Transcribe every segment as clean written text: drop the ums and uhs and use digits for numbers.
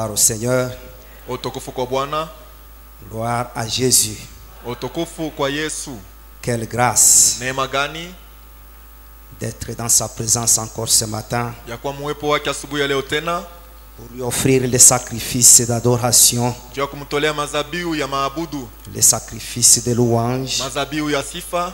Gloire au Seigneur. Utukufu kwa Bwana. Gloire à Jésus. Utukufu kwa Yesu. Quelle grâce Neema gani d'être dans sa présence encore ce matin ya kwa muwepo wake asubuhi ya leo tena, pour lui offrir les sacrifices d'adoration, juu ya kumtolea mazabihu ya maabudu, les sacrifices de louange. mazabihu ya sifa.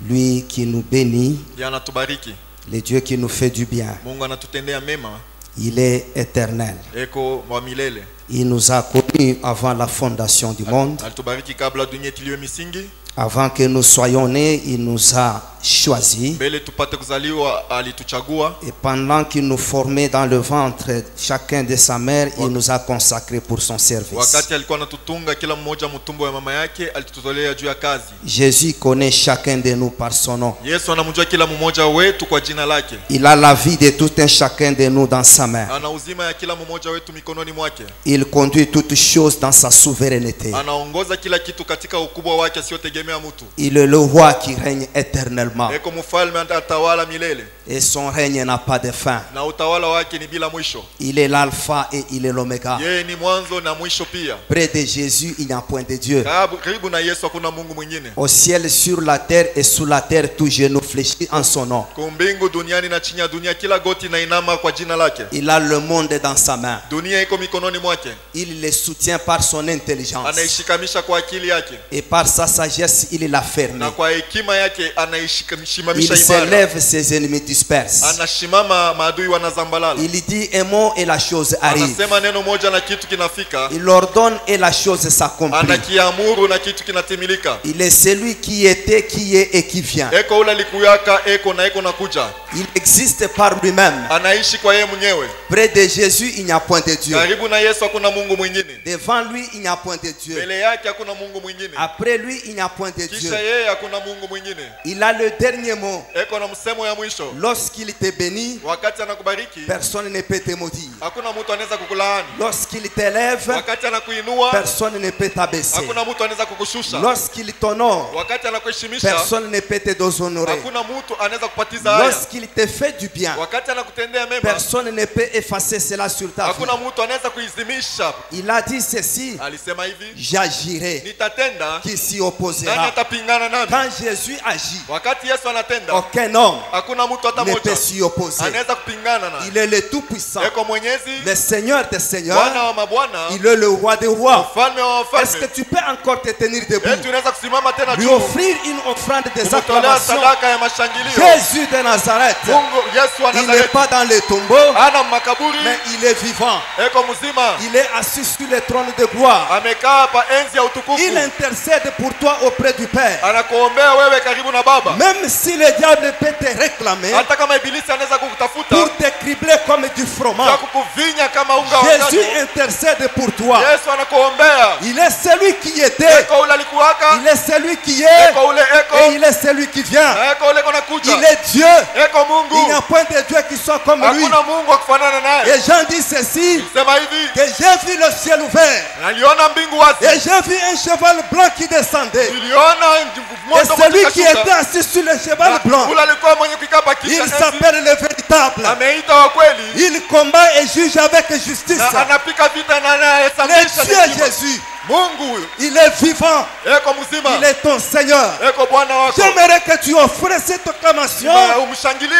Lui qui nous bénit, Yanatubariki. le Dieu qui nous fait du bien. Mungu anatutendea mema, Il est éternel. eko wa milele. Il nous a connus avant la fondation du monde. Alitubariki kabla dunia itiliwe misingi. Avant que nous soyons nés, il nous a choisis. Mbele tupate kuzaliwa alituchagua. Et pendant qu'il nous formait dans le ventre chacun de sa mère, il nous a consacrés pour son service. Wakati alikuwa anatutunga kila mmoja mtumbo wa mama yake, alitutolea juu ya kazi. Jésus connaît chacun de nous par son nom. Yesu anamjua kila mmoja wetu kwa jina lake. Il a la vie de tout un chacun de nous dans sa main. Ana uzima ya kila mmoja wetu mikononi mwake. Il conduit toutes choses dans sa souveraineté. Anaongoza kila kitu katika ukubwa wake asiyotegemea mtu. Il est le roi qui règne éternellement. Eko mfalme atawala milele. Et son règne n'a pas de fin. Na utawala wake ni bila mwisho. Il est l'alpha et il est l'oméga. Yeye ni mwanzo na mwisho pia. Près de Jésus, il n'y a point de Dieu. Karibu na Yesu hakuna Mungu mwingine. Au ciel, sur la terre et sous la terre, tout genou fléchit en son nom. Kwa mbingu, duniani na chini ya dunia, kila goti na inama kwa jina lake. Il a le monde dans sa main. Dunia iko mikononi mwake. Il le soutient par son intelligence. Anaishikamisha kwa akili yake. Et par sa sagesse, il l'a fermé. Na kwa hekima yake anaishikamisha Il imara. s'élève, ses ennemis dispersent. Anashimama, maadui wanazambalala. Il dit un mot et la chose arrive. Anasema neno moja na kitu kinafika. Il ordonne et la chose s'accomplit. Anakiamuru na kitu kinatimilika. Il est celui qui était, qui est et qui vient. Eko ula likuyaka, eko na eko nakuja. Il existe par lui-même. Anaishi kwa yeye mwenyewe. Près de Jésus, il n'y a point de Dieu. Karibu na Yesu hakuna Mungu mwingine. Devant lui, il n'y a point de Dieu. Mbele yake hakuna Mungu mwingine. Après lui, il n'y a point de Dieu. Kisha yeye hakuna Mungu mwingine. Il a le dernier mot. Eko na msemo ya mwisho. Lorsqu'il te bénit, Wakati anakubariki, personne ne peut te maudire. hakuna mtu anaweza kukulaani. Lorsqu'il t'élève, Wakati anakuinua, personne ne peut t'abaisser. hakuna mtu anaweza kukushusha. Lorsqu'il t'honore, Wakati anakuheshimisha, personne ne peut te déshonorer. hakuna mtu anaweza kupatiza haya. Lorsqu'il te fait du bien, Wakati anakutendea mema, personne ne peut effacer cela sur ta vie. hakuna mtu anaweza kuizimisha. Il a dit ceci: Alisema hivi, j'agirai, nitatenda, qui s'y nani opposera. atapingana nami? Quand Jésus agit, Wakati Yesu anatenda, aucun homme hakuna mtu hata ne peut mmoja s'y opposer. anaweza kupingana naye. Il est le Tout-Puissant, Eko Mwenyezi, le Seigneur des Seigneurs, Bwana wa mabwana, il est le Roi des Rois. mfalme wa Est-ce que wafalme. tu peux encore te tenir debout, Eti unaweza kusimama tena lui juu, offrir une offrande des kumtolea acclamations? sadaka ya mashangilio. Jésus de Nazareth, Mungu Yesu wa il n'est Nazareti pas dans les tombeaux, hana makaburi, mais il est vivant. eko mzima, Il est assis sur le trône de gloire. amekaa hapa enzi ya utukufu. Il intercède pour toi auprès du Père. Anakuombea wewe karibu na Baba. Même si le diable peut te réclamer Hata kama ibilisi anaweza kukutafuta pour te cribler comme du na froment, kukuvinya kama unga wa Jésus ngano, intercède pour toi. Yesu anakuombea. Il est celui qui était, Eko ule alikuwaka, il est celui qui est, eko ule et eko, il est celui qui vient. eko ule kona kuja. Il est Dieu. Eko Il n'y Mungu, a point de Dieu qui soit comme lui. hakuna Mungu wa kufanana naye. Et Jean dit ceci, Sema hivi, que j'ai vu le ciel ouvert naliona mbingu wazi, et j'ai vu un cheval blanc qui descendait. niliona Et moto celui qui était ukishuka. assis sur le cheval blanc, Ule alikuwa mwenye kukaa pa kiti il cha enzi, s'appelle le véritable. ameita wa kweli, Il combat et juge avec justice. na anapika vita na Le anayesafisha Dieu hekima. Jésus, Mungu huyu, il est vivant. eko mzima, Il est ton Seigneur. eko Bwana wako. J'aimerais que tu offres cette acclamation Umshangilie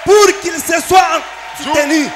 pour qu'il se soit soutenu,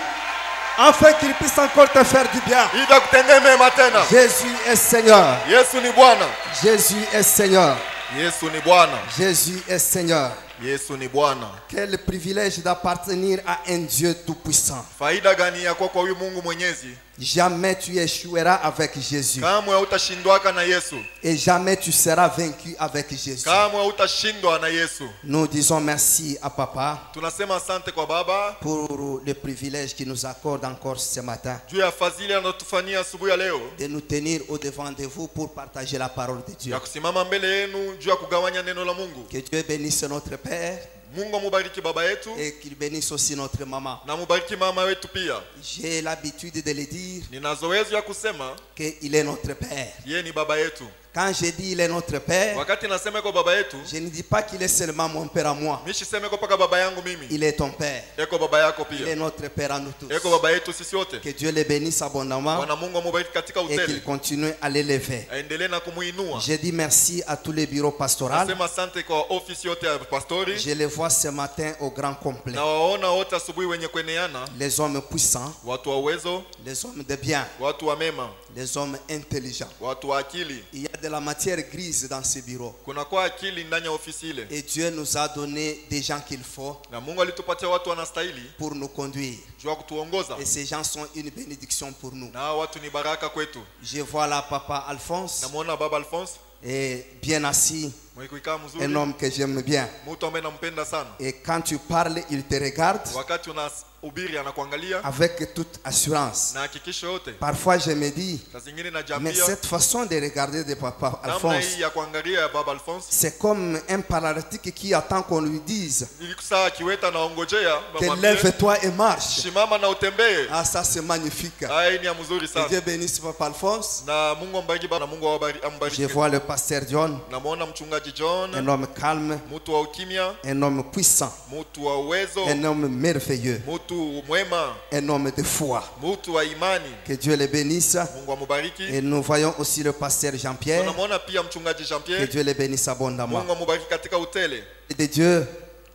afin qu'il puisse encore te faire du bien. ili akutendee mema tena. Jésus est Seigneur. Yesu ni Bwana. Jésus est Seigneur. Yesu ni Bwana. Jésus est Seigneur. Yesu ni Bwana. Quel privilège d'appartenir à un Dieu tout-puissant. Faida gani yako kwa huyu Mungu Mwenyezi? Jamais tu échoueras avec Jésus. Kamwe hautashindwaka na Yesu. Et jamais tu seras vaincu avec Jésus. Kamwe hautashindwa na Yesu. Nous disons merci à Papa Tunasema asante kwa Baba pour le privilège qu'il nous accorde encore ce matin juu ya fadhili anatufanyia asubuhi ya leo, de nous tenir au devant de vous pour partager la parole de Dieu. ya kusimama mbele yenu juu ya kugawanya neno la Mungu. Que Dieu bénisse notre Père Mungu amubariki baba yetu et qu'il bénisse aussi notre maman. na mubariki mama wetu pia. J'ai l'habitude de le dire Nina zoezi ya kusema qu'il est notre Père. yeye ni baba yetu, Quand je dis il est notre Père, wakati nasema iko baba yetu, je ne dis pas qu'il est seulement mon Père à moi. mishiseme iko paka baba yangu mimi. Il est ton Père. Eko baba yako Il est pia. notre Père à nous tous. Eko baba yetu sisi wote. Que Dieu le bénisse abondamment Bwana Mungu amubariki katika et qu'il utele. continue à l'élever. Aendelee na kumuinua. Je dis merci à tous les bureaux pastoraux. Nasema asante kwa ofisi yote ya pastori. Je les vois ce matin au grand complet. Na waona wote asubuhi wenye kueneana, Les hommes puissants, watu wa uwezo, les hommes de bien, watu wa mema, les hommes intelligents. watu wa akili. Il y a de la matière grise dans ce bureau. Kuna kwa akili ndani ya ofisi ile. Et Dieu nous a donné des gens qu'il faut Na Mungu alitupatia watu wanastahili pour nous conduire. juu ya kutuongoza. Et ces gens sont une bénédiction pour nous. Na hao watu ni baraka kwetu. Je vois là Papa Alphonse, Namuona baba Alphonse, et bien assis, mwenye kuikaa un mzuri, homme que j'aime bien. mtu ambaye nampenda sana. Et quand tu parles, il te regarde Wakati unahubiri anakuangalia avec toute assurance. na hakikisho yote. Parfois je me dis, Saa zingine mais najiambia cette façon de regarder de Papa namna Alphonse, hii ya kuangalia ya baba Alphonse, c'est comme un paralytique qui attend qu'on lui dise nilikusaa kiweta naongojea que bamwambie, lève-toi et marche. shimama na utembee. Ah, ça c'est magnifique. Haya ni ya mzuri Que sana. Dieu bénisse Papa Alphonse. Na Mungu ambariki baba, na Mungu Je ambariki. vois le pasteur John, Namuona mchungaji John, un homme calme, mtu wa ukimya, un homme puissant, mtu wa uwezo, un homme merveilleux, mtu mwema, un homme de foi. mtu wa imani. Que Dieu le bénisse. Mungu amubariki. Et nous voyons aussi le pasteur Jean-Pierre. Tunamuona pia mchungaji Que Jean-Pierre. Dieu le bénisse abondamment. Mungu amubariki katika utele. Et de Dieu,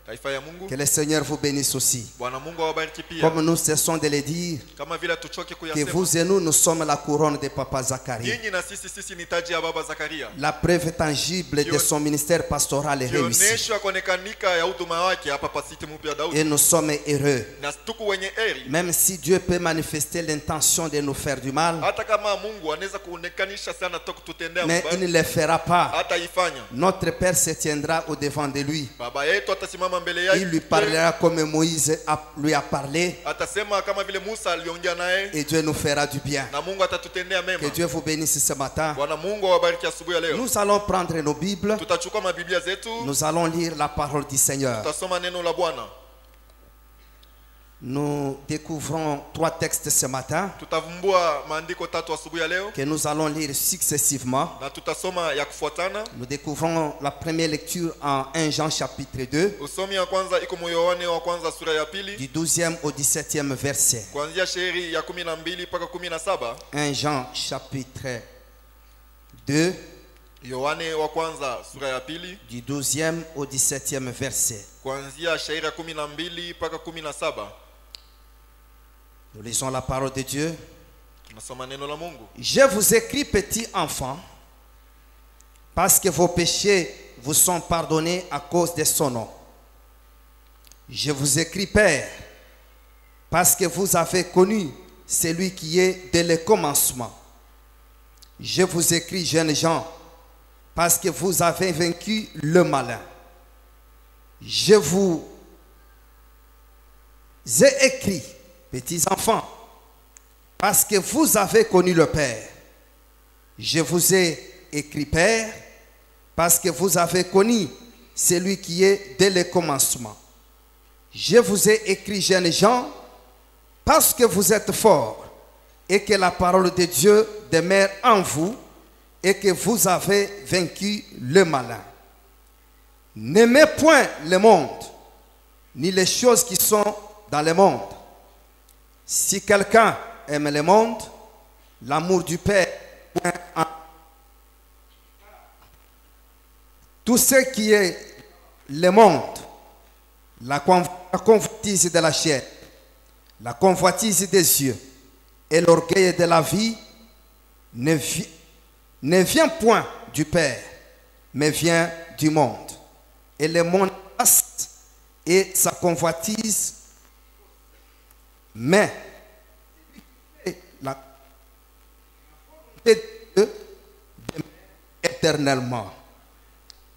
Taifa ya Mungu. que le Seigneur vous bénisse aussi. Bwana Mungu awabariki pia. Comme nous cessons de le dire, Kama vile tuchoke que kuyasema. vous et nous, nous sommes la couronne de Papa Zacharie. Nyinyi na sisi ni taji ya baba Zakaria. La preuve tangible de son ministère pastoral est réussie. Kionyesho ya kuonekanika ya huduma wake hapa pasiti mpya Daudi. Et nous sommes heureux. Na tuko wenye heri. Même si Dieu peut manifester l'intention de nous faire du mal, Hata kama Mungu anaweza kuonekanisha sana kututendea mais il mbaya, ne le fera pas. hata ifanya. Notre Père se tiendra au devant de lui. Baba yetu atasimama mbele Il lui yake. parlera comme Moïse lui a parlé. Atasema kama vile Musa aliongea naye, Et Dieu nous fera du bien. na Mungu atatutendea mema. Que Dieu vous bénisse ce matin. Bwana Mungu awabariki asubuhi ya leo. Nous allons prendre nos Bibles. Tutachukua mabiblia zetu, Nous allons lire la parole du Seigneur. tutasoma neno la Bwana. Nous découvrons 3 textes ce matin Tutavumbua maandiko tatu asubuhi ya leo que nous allons lire successivement. na tutasoma ya kufuatana. Nous découvrons la première lecture en 1 Jean chapitre 2, Usomi ya kwanza iko Yohane wa kwanza sura ya pili, du 12e au 17e verset. kuanzia shairi ya 12 mpaka 17. 1 Jean chapitre 2, Yohane wa kwanza sura ya pili, du 12e au 17e verset. kuanzia shairi ya 12 mpaka 17. Nous lisons la parole de Dieu. Tunasoma neno la Mungu. Je vous écris, petits enfants, parce que vos péchés vous sont pardonnés à cause de son nom. Je vous écris, Père, parce que vous avez connu celui qui est dès le commencement. Je vous écris, jeunes gens, parce que vous avez vaincu le malin. Je vous ai écrit, petits enfants, parce que vous avez connu le Père. Je vous ai écrit, Père, parce que vous avez connu celui qui est dès le commencement. Je vous ai écrit, jeunes gens, parce que vous êtes forts et que la parole de Dieu demeure en vous et que vous avez vaincu le malin. N'aimez point le monde, ni les choses qui sont dans le monde. Si quelqu'un aime le monde, l'amour du Père point en tout ce qui est le monde, la convoitise de la chair, la convoitise des yeux et l'orgueil de la vie ne vient point du Père, mais vient du monde. Et le monde passe et sa convoitise, mais la paix de Dieu demeure éternellement.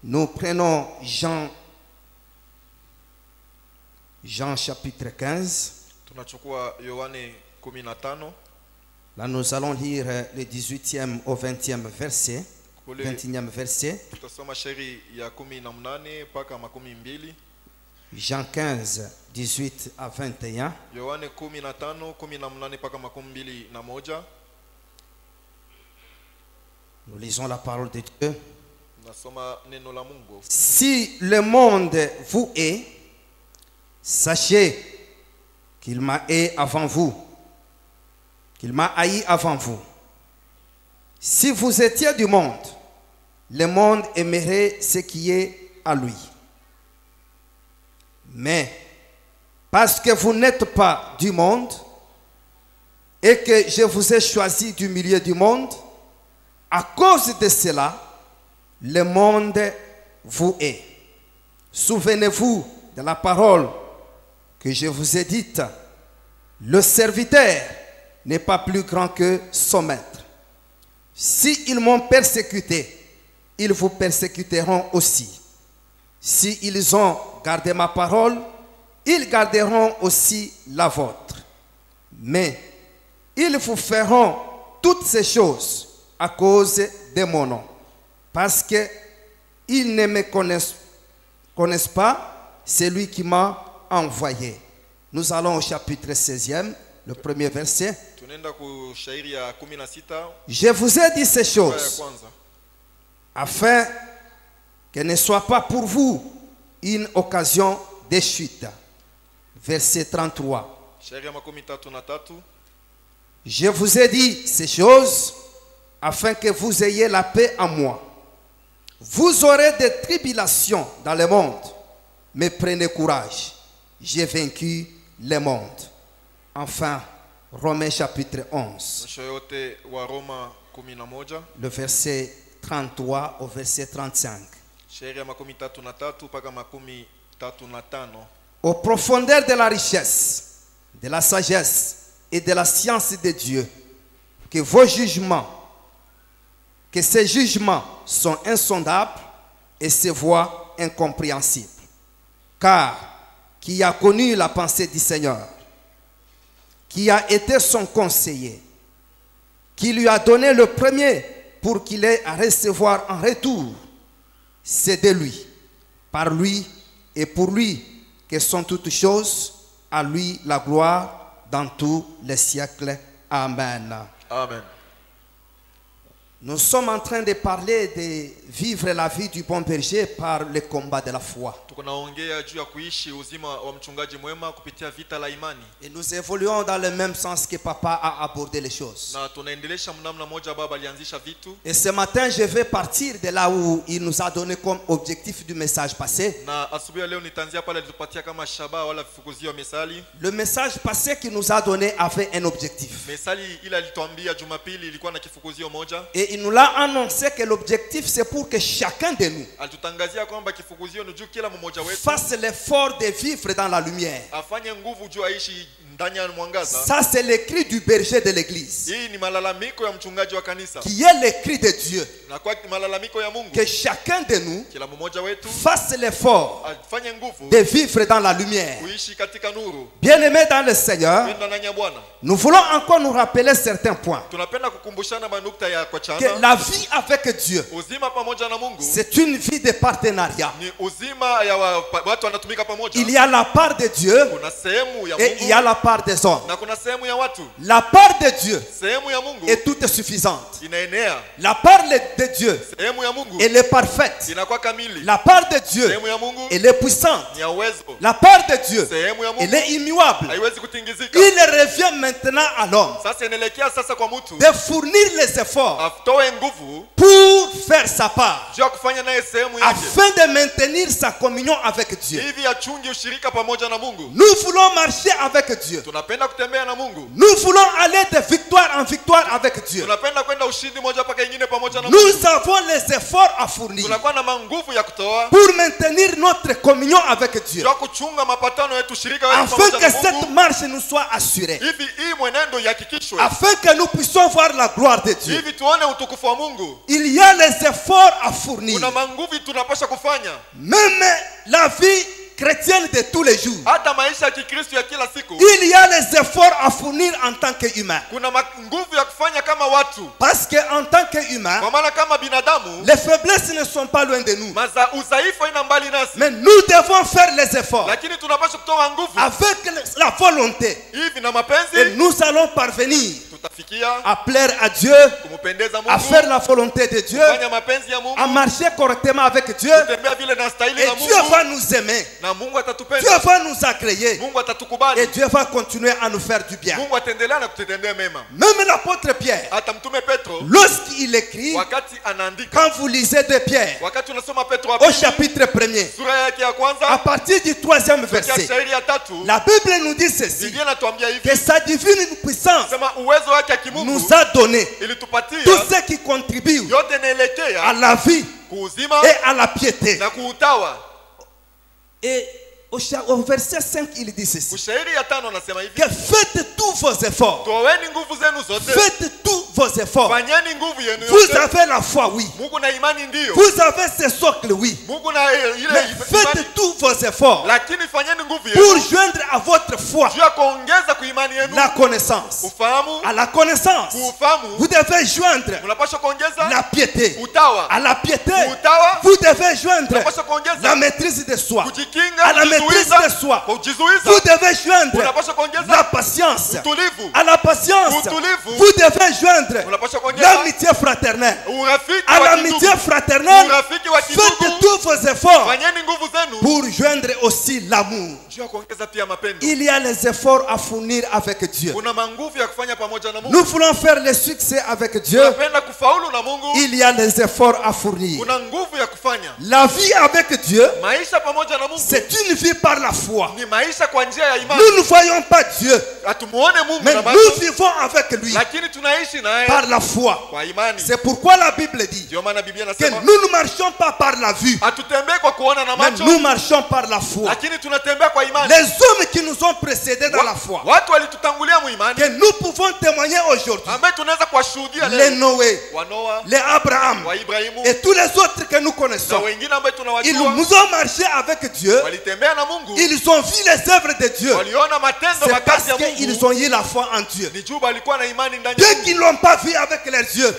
Nous prenons Jean chapitre 15. Tunachukua Yohane 15. Là, nous allons lire le 18e au 20e verset. Kule 21e verset. tutasoma shairi ya 18 mpaka 12. Jean 15, 18 à 21. Yohane 15, 18 mpaka 21. Nous lisons la parole de Dieu. Nasoma neno la Mungu. Si le monde vous hait, sachez qu'il m'a haï avant vous. Qu'il m'a haï avant vous. Si vous étiez du monde, le monde aimerait ce qui est à lui. Mais parce que vous n'êtes pas du monde et que je vous ai choisi du milieu du monde, à cause de cela, le monde vous hait. Souvenez-vous de la parole que je vous ai dite. Le serviteur n'est pas plus grand que son maître. S'ils m'ont persécuté, ils vous persécuteront aussi. S'ils ont gardé ma parole, ils garderont aussi la vôtre. Mais ils vous feront toutes ces choses à cause de mon nom, parce qu'ils ne me connaissent pas celui qui m'a envoyé. Nous allons au chapitre 16e, le premier verset. Je vous ai dit ces choses afin que ne soit pas pour vous une occasion de chute. Verset 33. Je vous ai dit ces choses afin que vous ayez la paix en moi. Vous aurez des tribulations dans le monde, mais prenez courage. J'ai vaincu le monde. Enfin, Romains chapitre 11. Le verset 33 au verset 35. Aux profondeurs de la richesse, de la sagesse et de la science de Dieu, que ces jugements sont insondables et ses voies incompréhensibles. Car qui a connu la pensée du Seigneur, qui a été son conseiller, qui lui a donné le premier pour qu'il ait à recevoir en retour, c'est de lui, par lui et pour lui que sont toutes choses, à lui la gloire dans tous les siècles. Amen. Amen. Nous sommes en train de parler de vivre la vie du bon berger par le combat de la foi. Et nous évoluons dans le même sens que papa a abordé les choses. Et ce matin, je vais partir de là où il nous a donné comme objectif du message passé. Le message passé qu'il nous a donné avait un objectif. Et il nous l'a annoncé que l'objectif c'est pour que chacun de nous fasse l'effort de vivre dans la lumière. Ça c'est le cri du berger de l'église, qui est le cri de Dieu. Que chacun de nous fasse l'effort de vivre dans la lumière. Bien aimé dans le Seigneur, nous voulons encore nous rappeler certains points. Que la vie avec Dieu, c'est une vie de partenariat. Il y a la part de Dieu et il y a la part des hommes. La part de Dieu est toute suffisante. La part de Dieu, elle est parfaite. La part de Dieu, elle est puissante. La part de Dieu, elle est immuable. Il revient maintenant à l'homme de fournir les efforts pour faire sa part, afin de maintenir sa communion avec Dieu. Nous voulons marcher avec Dieu. Nous voulons aller de victoire en victoire avec Dieu. Nous avons les efforts à fournir pour maintenir notre communion avec Dieu, afin que cette marche nous soit assurée, afin que nous puissions voir la gloire de Dieu. Il y a les efforts à fournir. Même la vie chrétienne de tous les jours, il y a les efforts à fournir en tant qu'humain. Parce qu'en tant qu'humain, les faiblesses ne sont pas loin de nous. Mais nous devons faire les efforts avec la volonté. Et nous allons parvenir à plaire à Dieu kumpendeza à Mungu, faire la volonté de Dieu, kufanya mapenzi ya Mungu, à marcher correctement avec Dieu. kutembea vile na stahili Et na Dieu Mungu, va nous aimer. na Mungu Dieu atatupenda, va nous agréer. Mungu Et atatukubali, Dieu va continuer à nous faire du bien. Mungu ataendelea na kututendea mema. Même l'apôtre Pierre, Hata mtume Petro lorsqu'il écrit, wakati anaandika, quand vous lisez de Pierre, wakati unasoma Petro wa au pili chapitre 1er, sura yake ya à kwanza partir du 3e kia verset, shairi ya tatu, la Bible nous dit ceci, Biblia inatuambia hivi, que sa divine puissance sema uwezo wake wa kimungu nous a donné ilitupatia tout ce qui contribue yote à inaelekea la vie kuuzima et à la piété. na kuutawa. Et au verset 5, il dit ceci, Kushairi ya tano anasema hivi, que faites tous vos efforts, toweni nguvu zenu zote, faites tous vos efforts. fanyeni nguvu yenu Vous yote. avez la foi, oui. Mungu na imani ndiyo, Vous avez ce socle, oui. Mungu na ile Mais imani, faites tous vos efforts lakini fanyeni nguvu pour yenu joindre à votre foi juu ya kuongeza kuimani yenu la connaissance. ufahamu. À la connaissance, Kuufahamu vous devez joindre unapaswa kuongeza la piété. utawa. À la piété, Utawa vous devez joindre unapaswa kuongeza la maîtrise de soi. kujikinga, À la maîtrise kujizuiza, de soi, kujizuiza. vous devez joindre Unapaswa kuongeza la patience. utulivu, À la patience, utulivu. vous devez joindre unapaswa kuongeza l'amitié fraternelle. urafiki À wa l'amitié kindugu, fraternelle, urafiki wa faites kindugu. tous vos efforts Fanyeni nguvu zenu pour joindre aussi l'amour. juu ya kuongeza pia mapendo. Il y a les efforts à fournir avec Dieu. Kuna manguvu ya kufanya pamoja na Mungu. Nous voulons faire le succès avec Dieu. Tunapenda kufaulu na Mungu. Il y a les efforts à fournir. Kuna nguvu ya kufanya. La vie avec Dieu, Maisha pamoja na Mungu c'est une vie par la foi. ni maisha kwa njia ya imani. Nous ne voyons pas Dieu, Hatumuone Mungu mais na macho, nous vivons avec lui lakini tunaishi naye par la foi. kwa imani. C'est pourquoi la Bible dit Ndio maana Biblia que inasema nous ne marchons pas par la vue, hatutembei kwa kuona na mais macho, nous marchons par la foi. lakini tunatembea kwa imani. Les hommes qui nous ont précédés dans la foi, Watu walitutangulia muimani que nous pouvons témoigner aujourd'hui, ambaye tunaweza kuwashuhudia les leo, Noé, wa Noa, les Abraham wa Ibrahimu et tous les autres que nous na connaissons. wengine ambao Ils tunawajua, nous ont marché avec Dieu, walitembea na Mungu, ils ont vu les œuvres de Dieu. waliona matendo C'est makazi parce ya qu'ils Mungu. ont eu la foi en Dieu. Ni juu walikuwa na imani ndani ya Bien Mungu. qu'ils ne l'ont pas vu avec leurs yeux,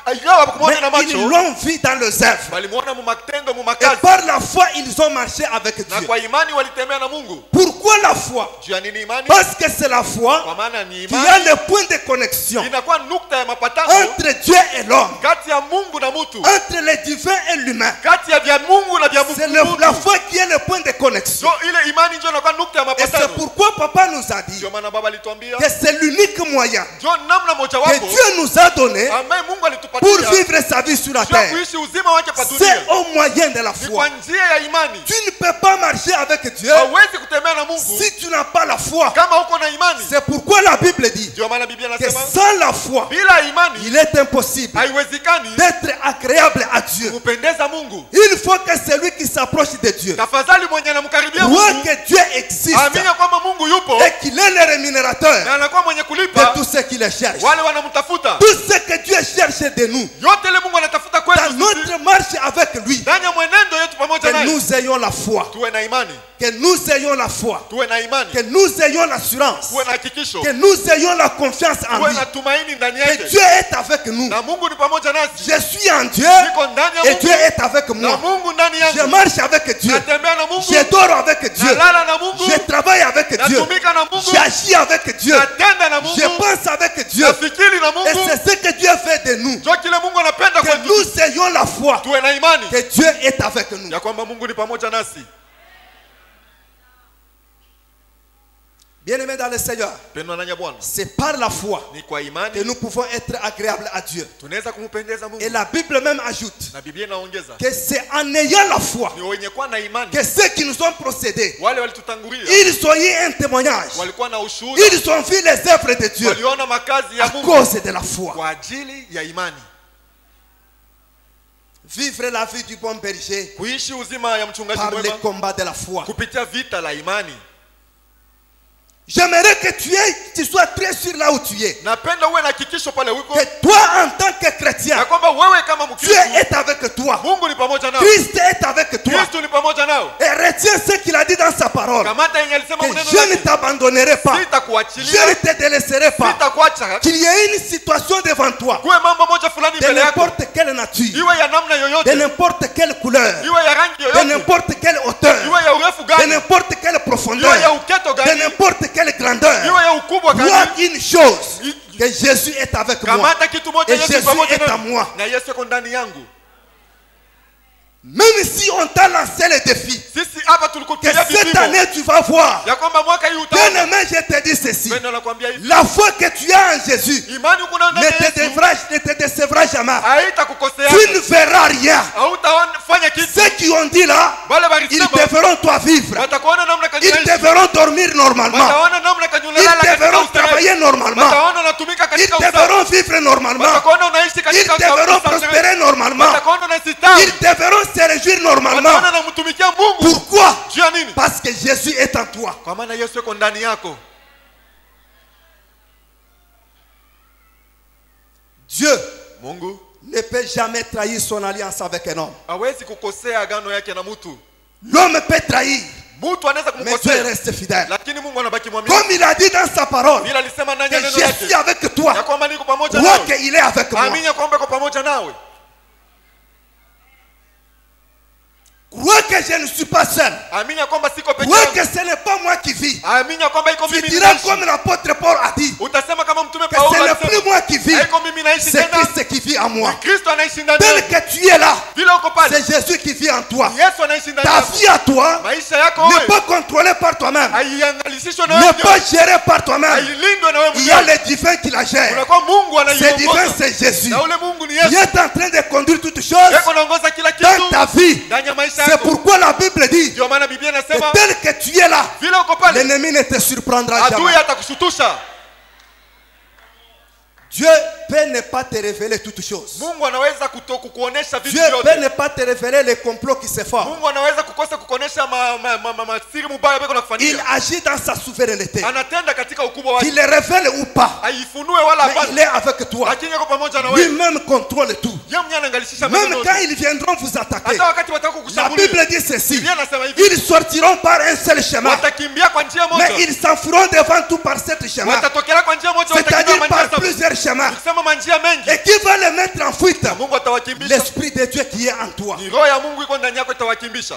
Ingawa hawakumwona na mais ils macho, l'ont vu dans leurs œuvres. walimuona mu matendo, mu Et makazi, par la foi, ils ont marché avec na Dieu. kwa imani walitembea na Mungu. Pourquoi la foi? Juu ya nini imani? Parce que c'est la foi Kwa maana ni qui a imani le point de connexion inakuwa nukta ya mapatano entre Dieu et l'homme, kati ya Mungu na mutu, entre le divin et l'humain. kati ya vya Mungu na vya C'est mutu. la foi qui est le point de connexion. So ile imani ndio inakuwa nukta ya Et c'est mapatano. pourquoi papa nous a dit Ndio maana baba alituambia que c'est l'unique moyen ndio namna moja que wapo Dieu nous a donné ambaye Mungu pour alitupatia vivre sa vie sur la juu ya terre. kuishi uzima wake pa dunia. C'est au moyen de la Ni foi. kwa njia ya imani. Tu ne peux pas marcher avec Dieu Hauwezi kutembea na Mungu si tu n'as pas la foi. kama uko na imani. C'est pourquoi la Bible dit Ndio maana Biblia que inasema sans la foi, bila imani il est impossible haiwezekani d'être agréable à Dieu. kumpendeza Mungu. Il faut que celui qui s'approche de Dieu Tafadhali mwenye anamkaribia croit Mungu que Dieu existe amini kwamba Mungu yupo et qu'il est le rémunérateur na anakuwa mwenye de kulipa tout ce qu'il cherche. wale wanamtafuta. Tout ce que Dieu cherche de nous, Yote ile Mungu anatafuta dans kwetu sisi, notre marche avec lui, ndani ya mwenendo yetu pamoja que naye, nous ayons la foi, tuwe na imani, que nous ayons la foi, tuwe na imani, que nous ayons l'assurance, tuwe na hakikisho, que nous ayons la confiance en tuwe lui, na tumaini ndani que yake, Dieu est avec nous. na Mungu ni pamoja nasi. Je suis en Dieu Niko ndani ya et Mungu Dieu est avec na moi. Mungu ndani Je yangu, marche avec Dieu, natembea na Mungu, je dors avec Dieu, nalala na Mungu, je travaille avec Dieu, natumika na Mungu, j'agis avec Dieu, natenda na je Mungu, pense avec Dieu. nafikiri na Et Mungu. c'est ce que Dieu fait de nous. Ndio kile Mungu anapenda Que kwetu, nous ayons la foi tuwe na imani que Dieu est avec nous. ya kwamba Mungu ni pamoja nasi. Bien-aimés dans le Seigneur, Pendwa ndani ya Bwana, c'est par la foi ni kwa que imani nous pouvons être agréables à Dieu. tunaweza kumpendeza Mungu. Et la Bible même ajoute Na Biblia inaongeza que c'est en ayant la foi ni wenye kuwa na imani, que ceux qui nous ont procédés, wale walitutangulia ils ont eu un témoignage. walikuwa na ushuhuda, Ils ont vu les œuvres de Dieu waliona makazi ya à Mungu cause de la foi. kwa ajili ya imani. Vivre la vie du bon berger Kuishi uzima ya mchungaji par le mwema combat de la foi. kupitia vita la imani. J'aimerais que tu sois très sûr là où tu es. Napenda uwe na hakikisho pale uko Que toi en tant que chrétien, na kwamba wewe kama Dieu Mkristo est avec toi. Mungu ni pamoja nao, Christ est avec toi. Kristo ni pamoja nao. Et retiens ce qu'il a dit dans sa parole. Kamata yenye alisema Que maneno je ne yake, t'abandonnerai pas. Je sitakuachilia, ne te délaisserai pas. sitakuacha. Qu'il y ait une situation devant toi, Kuwe mambo moja fulani de mbele yako, n'importe quelle nature, iwe ya namna de yoyote, n'importe quelle couleur, iwe ya rangi de yoyote, n'importe quelle hauteur, iwe ya urefu de gani, n'importe quelle iwe ya profondeur, uketo de gani, n'importe quelle grandeur. iwe ya ukubwa Crois gani, une chose, que Que Jésus est avec moi. kamata kitu moja Et Yesu Jésus pamoja est à nami. moi. Na Yesu yuko ndani yangu. Même si on t'a lancé le défi, Sisi hapa que tulikupigia cette vipimo année tu vas voir. ya kwamba mwaka hii Bien utaona. aimé, je te dis ceci. Pendo nakwambia hivi. La foi que tu as en Jésus Imani uko nayo ndani ya Yesu ne te décevra jamais. haitakukosea. Tu ne verras rien. Hautafanya kitu. Ceux qui ont dit là, Wale ils walisema te verront toi vivre. watakuona namna Ils kanunaishi. te verront dormir normalement. Wataona namna kanunalala Ils te katika verront ustarehe. travailler normalement. Wataona unatumika Ils katika te ustarehe. verront vivre normalement. Watakuona unaishi Ils katika te verront ustarehe. prospérer normalement. Watakuona unasistawi. Ils te verront se réjouir normalement. Wataona unamtumikia Mungu. Pourquoi? Juu ya nini? Parce que Jésus est en toi. Kwa maana Yesu yuko ndani yako. Dieu Mungu ne peut jamais trahir son alliance avec un homme. hawezi kukosea agano yake na mtu. L'homme peut trahir, Mtu anaweza mais Dieu kumkosea, reste fidèle. lakini Mungu anabaki mwaminifu. Comme il a dit dans sa parole, Vile alisema ndani ya que neno je lake suis avec toi. ya kwamba niko pamoja Crois nawe. qu'il est avec moi. Amini ya kwamba yuko pamoja nawe. Crois que je ne suis pas seul. Amini ya kwamba siko peke Crois yangu. que ce n'est pas moi qui vis. Amini ya kwamba iko Tu mimi diras ninaishi. comme l'apôtre Paul a dit, Utasema kama mtume que Paulo ce n'est plus alisema. moi qui vis, Haiko mimi naishi c'est tena. Christ qui vit en moi. Kristo anaishi ndani Tel yangu. que tu es là, Vile uko pale. c'est Jésus qui vit en toi. Yesu anaishi ndani Ta yako. vie à toi Maisha yako n'est wewe pas contrôlée par toi-même, haiangalisishwe na n'est wewe. pas gérée par toi-même. Hailindwe na wewe Il y a mwenyewe. le divin qui la gère. Unakuwa Mungu Ce divin, anaiongoza. c'est Jésus. Na ule Mungu ni Il Yesu. est en train de conduire toutes choses Yeye anaongoza kila dans kitu ta vie. ndani ya maisha C'est yako. pourquoi la Bible dit Ndio maana Biblia que inasema tel que tu es là, vile uko pale l'ennemi ne te surprendra adui jamais. atakushutusha. Dieu peut ne pas te révéler toutes choses. Mungu anaweza kukuonesha vitu Dieu peut vyote. ne pas te révéler les complots qui se forment. Mungu anaweza kukosa kukuonesha masiri mubaya beko Il nakufanyia. agit dans sa souveraineté. Anatenda katika ukubwa wake. Qu'il le révèle ou pas, Aifunue wala mais il est hapana. avec toi. Lakini yuko pamoja na wewe. Lui-même contrôle tout. Yeye mwenyewe anaangalisha Même maneno. quand ils viendront vous attaquer, Hata wakati wataka la kukushambulia. Bible dit ceci. Biblia inasema hivi. Ils sortiront par un seul chemin, Watakimbia kwa njia moja. mais ils s'enfuiront devant tout par sept chemins. Watatokea kwa njia moja, watakimbia C'est-à-dire manjia par saba. plusieurs chemins. Ukisema manjia mengi, Et qui va les mettre en fuite? Mungu atawakimbisha. L'Esprit de Dieu qui est en toi. Ni roho ya Mungu iko ndani yako itawakimbisha.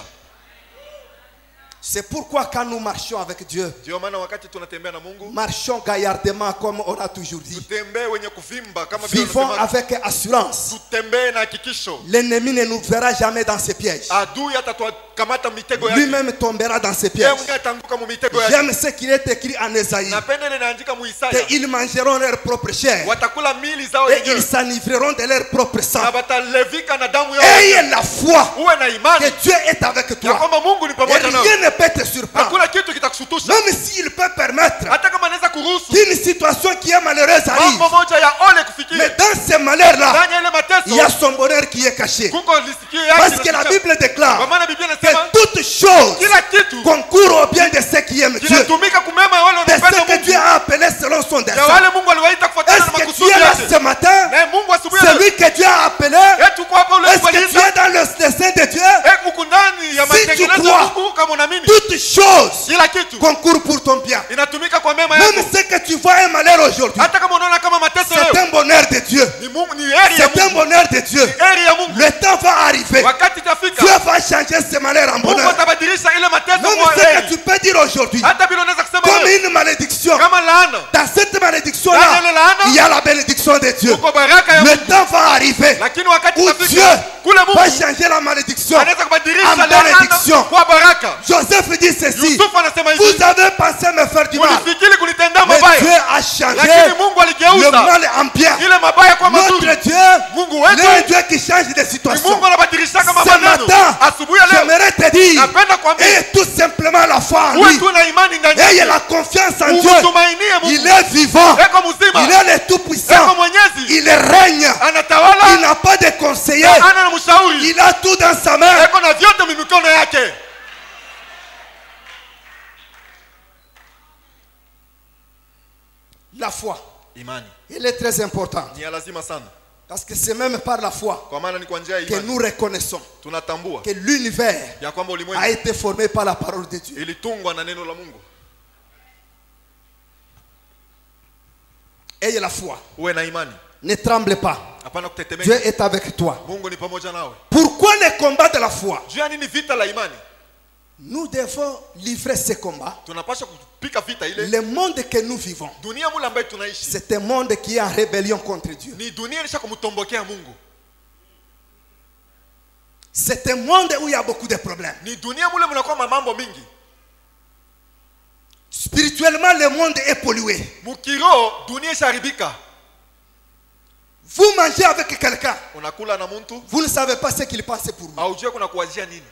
C'est pourquoi quand nous marchons avec Dieu, Ndio maana wakati tunatembea na Mungu, marchons gaillardement comme on a toujours dit. tutembee wenye kuvimba kama vile Vivons tunasema. avec assurance. Tutembee na hakikisho. L'ennemi ne nous verra jamais dans ses pièges. Adui atatukamata mitego yake. Lui-même tombera dans ses Yeye pièges. mwenyewe atanguka mu mitego yake. J'aime ce qu'il est écrit en Ésaïe. Napenda ile inaandika mu Isaya. Qu'ils mangeront leur propre chair Watakula mili zao et ils wenyewe. s'enivreront de leur propre sang. Na batalevika na damu yao. Ayez la foi Uwe na imani que Dieu est avec ya toi. kwamba Mungu ni Et pamoja nawe. rien ne peut te surprendre. Hakuna kitu kitakushutusha. Même s'il peut permettre Hata kama anaweza kuruhusu qu'une situation qui est malheureuse arrive. mambo moja ya ole kufikia. Mais dans ce malheur-là, Ndani ya ile il y a mateso son bonheur qui est caché. kuko lisikio yake. Parce que la Bible Kwa déclare maana Biblia que inasema toute chose kila kitu concourt au bien de ceux qui aiment Dieu. kinatumika kumema ya wale De wanaopenda ceux que Mungu. Dieu a appelés selon son Ya dessein. wale Mungu aliwaita kufuatana na Est-ce que tu makusudi es là yake. ce matin? Na Mungu asubuhi ya leo, Celui que Dieu a appelé? tuko hapa ule Est-ce que tu aliyeita. es dans le dessein de Dieu? Huku ndani ya Si tu matengenezo crois, ya Mungu kama unaamini. Toute chose Kila kitu concourt pour ton bien. inatumika kwa mema Même yako. ce que tu vois un malheur aujourd'hui, Hata kama unaona kama mateso c'est leo un bonheur de Dieu. ni Mungu, ni heri ya C'est un Mungu. bonheur de Dieu. Heri ya Mungu. Le temps va arriver. Wakati itafika Dieu va changer ce malheur en Mungu bonheur. atabadilisha ile mateso Même kwa ce que heri. tu peux dire aujourd'hui, Hata bila unaweza kusema comme leo une malédiction. kama laana, Dans cette Dans malédiction-là, la laana, il y a la bénédiction de Dieu. uko baraka ya Le Mungu. temps va arriver Lakini wakati où Dieu itafika kule va Mungu changer la malédiction anaweza kubadilisha en laana bénédiction. kwa baraka. Joseph dit ceci: Yusufu anasema hivi, vous avez pensé me faire du mal, ulifikiri kunitendea mais mabaya, Dieu a changé lakini Mungu le aligeuza mal en bien. ile mabaya kwa mazuri. Notre Dieu, Mungu il est un wetu Dieu qui change de ni situation. Mungu anabadilisha kama Ce maneno. matin, Asubuhi ya leo j'aimerais te dire, napenda kuambia ayez tout simplement la foi en uwe lui. tu na imani ndani Ayez yake. la confiance en Dieu. Umtumainie Mungu. Il est vivant. Eko mzima. Il est le Eko tout-puissant. mwenyezi. Il règne. Il Anatawala. n'a pas de conseiller. Ana na mshauri. Il a tout dans sa main. Eko na vyote mikono yake. La foi, Imani elle est très importante. ni ya lazima sana. Parce que c'est même par la foi Kwa maana ni kwa njia ya que imani nous reconnaissons tunatambua que l'univers ya kwamba a ulimwengu été formé par la parole de Dieu. ilitungwa na neno la Mungu. Ayez la foi. Uwe na imani. Ne tremble pas. Hapana Dieu kutetemeka. est avec toi. Mungu ni pamoja nawe. Pourquoi le combat de la foi? Juu ya nini vita la imani? Nous devons livrer ce combat. tunapaswa kupika vita ile. Le monde que nous vivons, Dunia mule ambayo tunaishi c'est un monde qui est en rébellion contre Dieu. ni dunia ilisha kumtombokea Mungu. C'est un monde où il y a beaucoup de problèmes. Ni dunia mule mnakuwa mambo mingi. Spirituellement, le monde est pollué. Mukiro dunia isharibika. Vous mangez avec quelqu'un, Unakula na mtu, vous ne savez pas ce qu'il pense pour vous. haujui kuna kuwazia nini.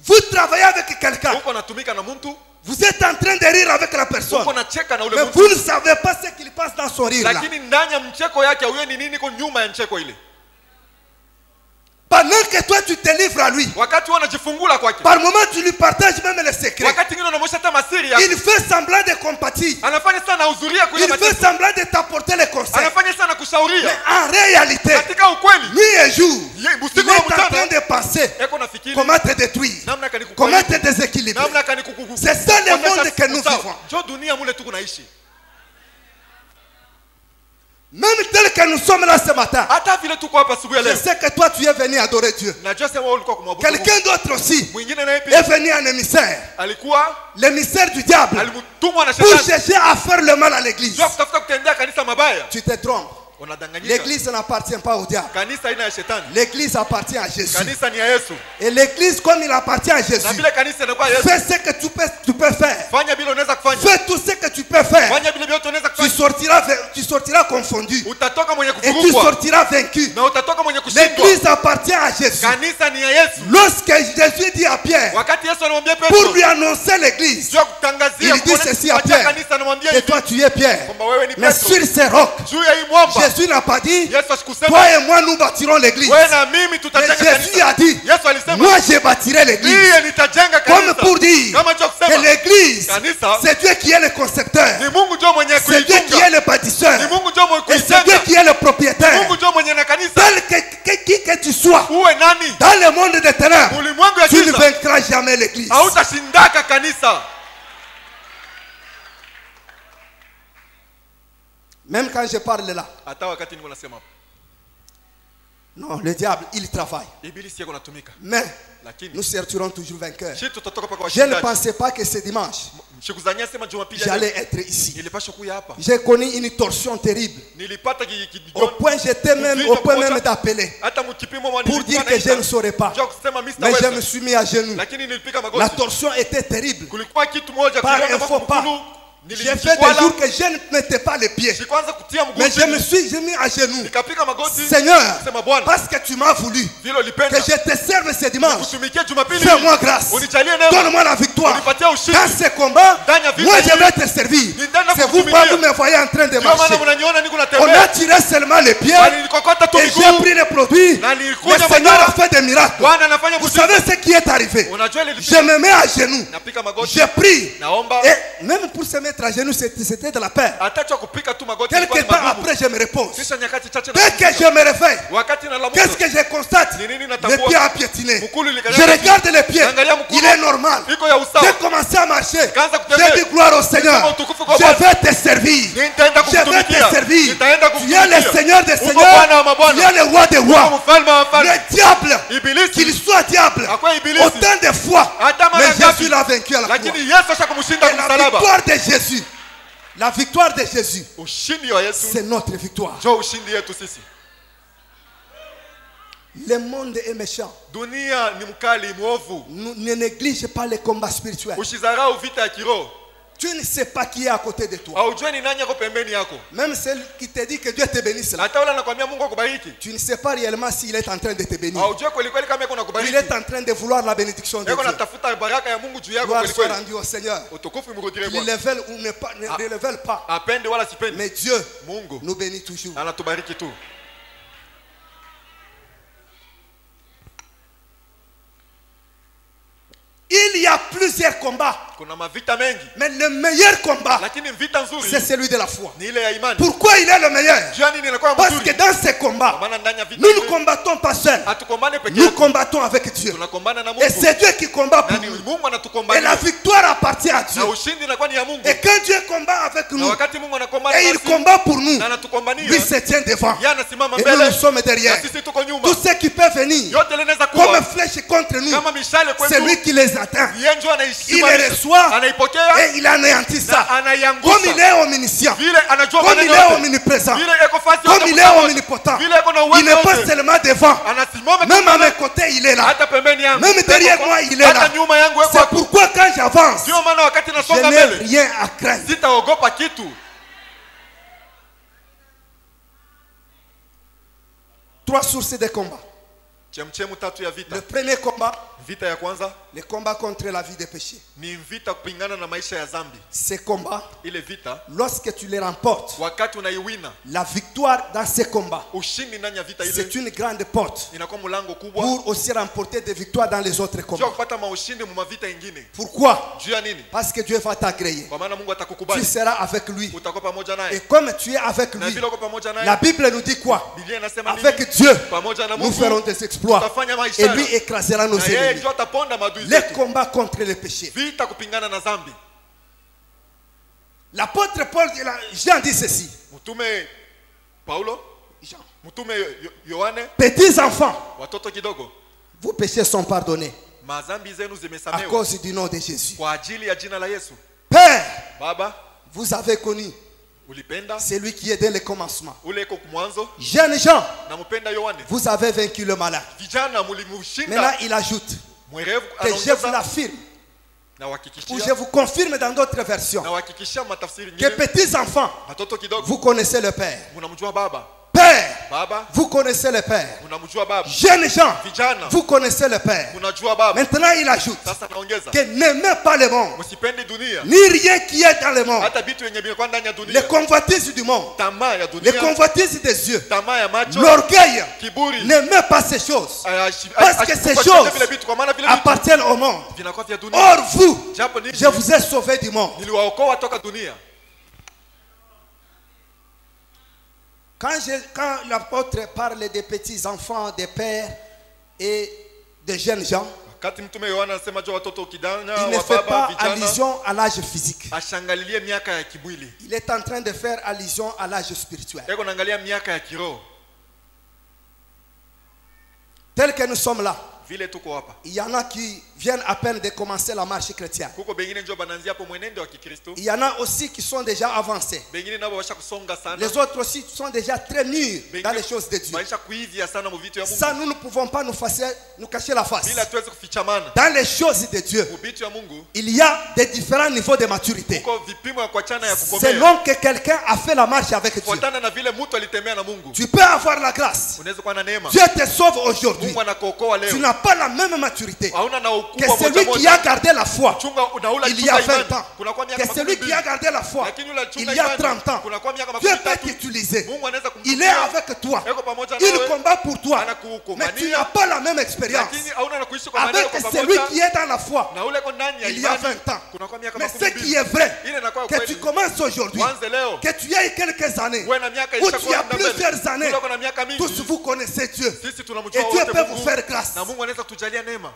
Vous travaillez avec quelqu'un, Uko natumika na mtu, vous êtes en train de rire avec la personne, uko nacheka na ule mais mtu. vous ne savez pas ce qu'il passe dans son rire là. Lakini ndani ya mcheko yake huyo ni nini iko nyuma ya mcheko ile. Pendant que toi tu te livres à lui, Wakati wanajifungula kwake. par moment tu lui partages même les secrets. Wakati ngine unamwonyesha hata masiri yake. Il fait semblant de compatir. Anafanya sana hudhuria kwa ile Il fait mateso. semblant de t'apporter les conseils. Anafanya sana Mais kushauria. en réalité, Katika ukweli, nuit et jour, il Ye- est usiku en na train mchana de penser eko nafikiri comment te détruire, namna kani comment kukweli. te déséquilibrer. Namna kani kukuku. C'est ça le monde que nous vivons. Jo dunia mule tuko naishi. Même tel que nous sommes là ce matin, Hata vile tuko hapa asubuhi ya je leo. sais que toi tu es venu adorer Dieu. Najua sema wewe ulikuwa kumwabudu Mungu. Quelqu'un d'autre aussi Mwingine naye est pia venu en émissaire, alikuwa l'émissaire du diable, alitumwa na pour shetani. chercher à faire le mal à l'église. Jo kutafuta kutendea kanisa mabaya. Tu te trompes. Unadanganyika. L'église n'appartient pas au diable. Kanisa ina ya shetani. L'église appartient à Jésus. Kanisa ni ya Yesu. Et l'église, comme il appartient à Na Jésus, vile kanisa inakuwa Yesu. fais ce que tu peux faire. Fanya bila unaweza kufanya. Fais tout ce que tu peux faire. Fanya bila vyote unaweza Tu kufanya. sortiras confondu. Utatoka mwenye Et tu kufurukwa. sortiras vaincu. Na utatoka mwenye kushindwa. L'église appartient à Jésus. Kanisa ni ya Yesu. Lorsque Jésus dit à Pierre, Wakati Yesu anamwambia pour Petro, lui annoncer l'église, sio kutangazia il dit ceci à kupatia Pierre, kanisa anamwambia que hivi toi tu es Pierre. kwamba wewe ni Mais Petro. sur ces rocs, Juu ya hii mwamba Jésus n'a pas dit, Yesu asikusema toi et moi nous bâtirons l'église. wewe na mimi Mais tutajenga Jésus kanisa. a dit, Yesu alisema moi je bâtirai l'église. mimi nitajenga Comme kanisa. pour dire Kama cha que kusema l'église, kanisa c'est Dieu qui est le concepteur. ni Mungu ndio mwenye C'est Dieu qui kuitunga. est le bâtisseur. Ni Mungu ndio mwenye Et c'est Dieu kuijenga. qui est le propriétaire. Mungu ndio mwenye na kanisa. Tel qui que tu sois, Uwe nani? dans le monde des ténèbres, Ulimwengu ya tu ne giza vaincras jamais l'église. hautashindaka kanisa. Même quand je parle là, Hata wakati niko nasema hapo. non, le diable, il travaille. Ibilisi yako natumika. Mais Lakini nous sortirons toujours vainqueurs. sisi tutatoka kwa Je ne washindaji. pensais pas que ce dimanche, Sikuzania sema Jumapili j'allais être ici. nilipaswa kuja hapa. J'ai connu une torsion terrible. Nilipata Au point, au point même d'appeler hata mkipimo mwa pour dire que je ne saurais pas. Njoo kusema mimi Mais je sitaweza. me suis mis à genoux. Lakini nilipiga La magoti. torsion était terrible. Kulikuwa kitu moja Par kiliona un faux pas. mkulu. J'ai fait des jours que je ne mettais pas les pieds. Sikwanza kutia mguu. Mais je me suis mis à genoux. Nikapiga magoti. Seigneur, Sema Bwana, parce que tu m'as voulu vile que ulipenda je te serve ce dimanche, kutumikia Jumapili. fais-moi grâce. Unijalie neema. Donne-moi la victoire. Unipatie ushindi. Dans ce combat, Ndani ya vita moi je hii, vais te servir. nitaenda C'est kukutumikia. pourquoi vous me voyez en train de Ndio maana marcher. mnaniona niko On a natembea. tiré seulement les pieds Bali nilikokota tu et j'ai miguu. pris les produits. Na Le nilikuja Seigneur madawa. a fait des miracles. Bwana anafanya Vous muujiza. savez ce qui est arrivé? Unajua ile Je me mets à genoux. napiga magoti. Je prie. Naomba. Et même pour se mettre à genoux, c'était de la peine. Atacha kupika tu magoti. Quelque ilikuwa ni temps magumu. après, je me repose. Kisha nyakati chache Dès que je me réveille, wakati nalamuka. qu'est-ce que je constate? Ni nini Le natambua? pied a piétiné. Mkulu Je ilikanyaga. regarde les pieds. Angalia mkulu. Il est normal. Iko ya usawa. J'ai commencé à marcher. Kaanza kutembea. J'ai dit gloire au Seigneur. Sema utukufu kwa Je Bwana. vais te servir. Nitaenda Je vais kukutumikia. te servir. Nitaenda Tu es kukutumikia. le Seigneur des Uko seigneurs. Bwana wa mabwana. Tu es le roi des Uko rois. mfalme wa wafalme. Le diable, Ibilisi. qu'il soit diable, Akwa ibilisi. autant de fois, Hata mara mais ngapi. Jésus l'a vaincu à la croix. Lakini Yesu ashakumshinda Et la kumsalaba. victoire de Jésus, la victoire de Jésus, Ushindi wa Yesu c'est notre victoire. ndio ushindi yetu sisi. Le monde est méchant. Dunia ni mkali mwovu. Ne néglige pas les combats spirituels. Usidharau vita ya kiroho. Tu ne sais pas qui est à côté de toi. Haujui ni nani yako pembeni yako. Même celle qui te dit que Dieu te bénisse là. Hata yule anakuambia Mungu akubariki. Tu ne sais pas réellement s'il est en train de te bénir. Haujui kweli kweli kama yako Il nakubariki. est en train de vouloir la bénédiction de Yako Dieu. natafuta baraka ya Mungu juu yako Gloire kweli soit kweli. rendue au Seigneur. Utukufu imrudie Qu'il Bwana. le veuille ou ne le veuille pas. Apende wala sipendi. Mais Dieu Mungu nous bénit toujours. anatubariki tu. Il y a plusieurs combats. Kuna mavita mengi. Mais le meilleur combat, Lakini vita nzuri c'est celui de la foi. ni ile ya imani. Pourquoi il est le meilleur? Jua nini inakuwa Parce mzuri? que dans ces combats, Maana ndani ya vita nous ne hivi, combattons pas seuls. hatukombane peke Nous yetu. combattons avec Dieu. Tunakombana na Et Mungu. c'est Dieu qui combat pour Nani nous. Mungu Et la anatukombania. victoire appartient appartient à Dieu. na ushindi inakuwa ni ya Mungu. Et quand Dieu combat avec Na nous, wakati Mungu anakombana et il nasi, combat pour nous, na anatukombania, lui se tient devant. yeye anasimama Et nous, mbele, nous sommes na derrière. sisi tuko nyuma. Tout ce qui peut venir Yote linaweza comme kuwa flèche contre nous, kama mishale c'est kwetu, lui qui les atteint. yeye ndio Il anaisimamisha, les reçoit anaipokea et il anéantit na ça. Comme anaiangusha. il est omniscient, Vile anajua comme il maneno est yote, omniprésent, vile eko fasi comme yote il est mtamoja, omnipotent. vile eko na Il uwezo n'est pas wote, seulement devant, anasimama même à kama- mes côtés, il est là. hata pembeni yangu, Même derrière moi, il est hata là. nyuma yangu eko C'est hapo. pourquoi quand j'avance, Ndio maana wakati je nasonga n'ai mbele rien à craindre. sitaogopa kitu. 3 sources de combat. Chemchemu tatu ya vita. Le premier combat, Vita ya kwanza le combat contre la vie des péchés. ni vita kupingana na maisha ya zambi. Ces combats, Ile vita lorsque tu les remportes, wakati unaiwina, la victoire dans ces combats, ushindi ndani ya vita c'est ile une grande porte inakuwa mlango kubwa pour aussi remporter des victoires dans les autres juu ya combats. kupata maushindi mu mavita ingine. Pourquoi? Juu ya nini? Parce que Dieu va t'agréer. Kwa maana Mungu Tu atakukubali, seras avec lui. utakuwa pamoja Et naye, comme tu es avec na lui, vile uko pamoja la naye, Bible nous dit quoi? Biblia inasema nini? Avec Dieu, Pamoja na nous Mungu ferons des exploits. tutafanya Et maisha, lui écrasera nos na yeye ennemis. ndio ataponda maadui Les zetu. combats contre le péché. Vita kupingana na zambi. L'apôtre Paul, Jean dit ceci. Mtume Paulo, Jean. mtume Yohane, Petits enfants, watoto kidogo, vos péchés sont pardonnés mazambi zenu à zimesamehewa cause du nom de Jésus. kwa ajili ya jina la Yesu. Père, Baba, vous avez connu ulipenda celui qui est dès le commencement. ule iko mwanzo, Jeunes gens, na mpenda Yohane. vous avez vaincu le malin. Vijana Maintenant, mulimushinda il ajoute mwerevu, que je vous anaongeza l'affirme, na ou uhakikishia, je vous confirme dans d'autres versions, na uhakikishia matafsiri que nyingine, petits enfants, watoto kidogo vous connaissez le Père. mnamjua Baba. Père, Baba, vous connaissez le Père. mnamjua Baba. Jeunes gens, Vijana, vous connaissez le Père. mnajua Baba. Maintenant, il ajoute Sasa naongeza, que n'aimez pas le monde, msipende dunia, ni rien qui est dans le monde. hata vitu yenye vinakuwa ndani ya Les dunia, convoitises du monde, tamaa ya les dunia, convoitises des yeux, tamaa ya macho, l'orgueil. kiburi. N'aimez pas ces choses Parce que ces Kwa choses vile vitu, kwa maana vile vitu appartiennent au monde. vinakuwa vya dunia. Or vous, Japo ninyi je vous ai sauvé du monde. niliwaokoa toka dunia. Quand l'apôtre parle des petits enfants, des pères et des jeunes gens, Wakati mtume Yohana anasema juu watoto kijana il ne wa fait baba pas vijana, allusion à l'âge physique. ashangalilie miaka ya kimwili, Il est en train de faire allusion à l'âge spirituel. eko naangalia miaka ya kiroho. Tel que nous sommes là, Vile tuko hapa, il y en a qui viennent à peine de commencer la marche chrétienne. kuko bengine ndio bananzia hapo mwenendo wa Kikristo, Il y en a aussi qui sont déjà avancés. bengine nabo washa kusonga sana, Les autres aussi sont déjà très mûrs dans les choses de Dieu. maisha kuivia sana mu vitu ya Mungu. Ça, nous ne pouvons pas nous cacher la face. Bila tuweze kufichamana Dans les choses de Dieu, mu vitu ya Mungu, il y a des différents niveaux de maturité. kuko vipimo ya kuachana ya kukomea Selon que quelqu'un a fait la marche avec Dieu. kufuatana na vile mtu alitembea na Mungu. Tu peux avoir la grâce. Unaweza kuwa na neema, Dieu te sauve aujourd'hui. Mungu anakuokoa Tu leo, n'as pas la même maturité hauna na que ukubwa moja celui qui moja. a gardé la foi Chunga unaula il y a chunga 20 imani, ans. kunakuwa miaka Que celui qui a gardé la foi lakini yule il chunga y a imani, 30 ans. kunakuwa miaka Dieu makumi peut tatu. t'utiliser. Mungu anaweza Il est kumtumia, avec toi. eko pamoja Il nawe, combat pour toi. anakuhukumania, Mais tu n'as pas la même expérience lakini hauna na kuishi kwa maneno avec kwa celui pamoja qui est dans la foi na ule ko ndani ya il y a imani. 20 ans. Kunakuwa miaka Mais makumi ce mbili. qui est vrai, Ile inakuwa que tu kweli. commences aujourd'hui, Wanze leo, que tu aies quelques années, uwe na miaka ou isha tu as kwa mbele. plusieurs années, Ule uko na miaka mingi. tous vous connaissez Dieu. Sisi tunamjua Et Dieu wote peut vous Mungu, faire grâce. na Mungu anaweza kutujalia neema.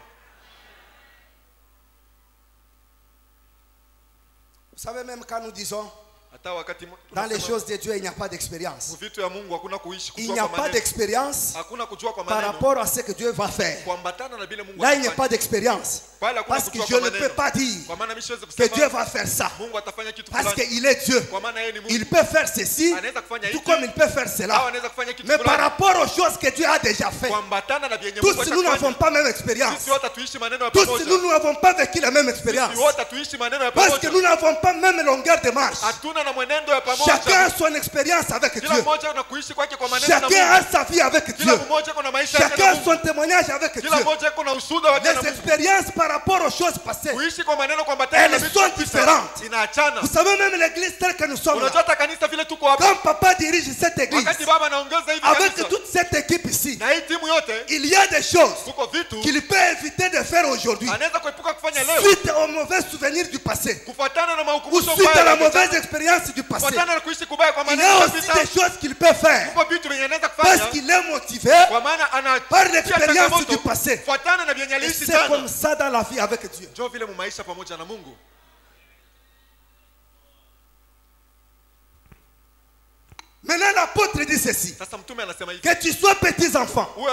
Vous savez, même quand nous disons Hata wakati dans les tunasema, choses de Dieu, il n'y a pas d'expérience. mu vitu ya Mungu hakuna kuishi Il kujua n'y a kwa pas maneno. d'expérience Hakuna kujua kwa par maneno. rapport à ce que Dieu va faire. Kuambatana na vile Mungu Là, il n'y a atafanya. pas d'expérience. Pale hakuna Parce que kujua je kwa ne maneno. peux pas dire Kwa maana mimi siwezi que kusema Dieu va faire ça. Mungu atafanya kitu Parce fulani. qu'il est Dieu. Kwa maana yeye ni Mungu. Il peut faire ceci, Anaweza kufanya tout hiki, comme il peut faire au cela. anaweza kufanya kitu Mais par fulani. rapport aux choses que Dieu a déjà fait, Kuambatana na vyenye Mungu tous nous n'avons atafanya. pas la même expérience. Sisi wote hatuishi maneno ya Tous pamoja. nous n'avons pas vécu la même expérience. Sisi wote hatuishi maneno ya Parce que pamoja. nous n'avons pas même longueur de marche. Hatuna na mwenendo ya Chacun pamoja. a son expérience avec Kila Dieu. mmoja na kuishi kwake kwa maneno na Chacun Mungu. a sa vie avec Kila Dieu. mmoja kuna maisha yake Chacun na a Mungu. son témoignage avec Dieu. Kila mmoja kuna ushuhuda wake na Les Mungu. expériences par rapport aux choses passées, Kuishi kwa maneno kwa matendo na elles vitu sont vipya différentes. inaachana. Vous savez, même l'église telle que nous sommes Unajua là, hata kanisa vile tuko hapa. quand papa dirige cette église, Wakati baba anaongeza hivi avec kanisa. toute cette équipe ici, Na hii timu yote il y a des choses tuko vitu qu'il peut éviter de faire aujourd'hui, anaweza kuepuka kufanya leo suite aux mauvais souvenirs du passé, kufuatana na ou mahukumusho suite à la mbaya, mauvaise expérience du passé. kufuatana na kuishi kubaya kwa Il y maneno a ya aussi vita. des choses qu'il peut faire Kuko vitu vyenye anaweza parce kufanya qu'il est motivé kwa maana ana par l'expérience du passé. kufuatana na vyenye Et aliishi c'est comme sana. ça dans la vie avec Dieu. Njoo vile mu maisha pamoja na Mungu. Maintenant, l'apôtre dit ceci. Sasa mtume anasema hivi. Que tu sois petits enfants. Uwe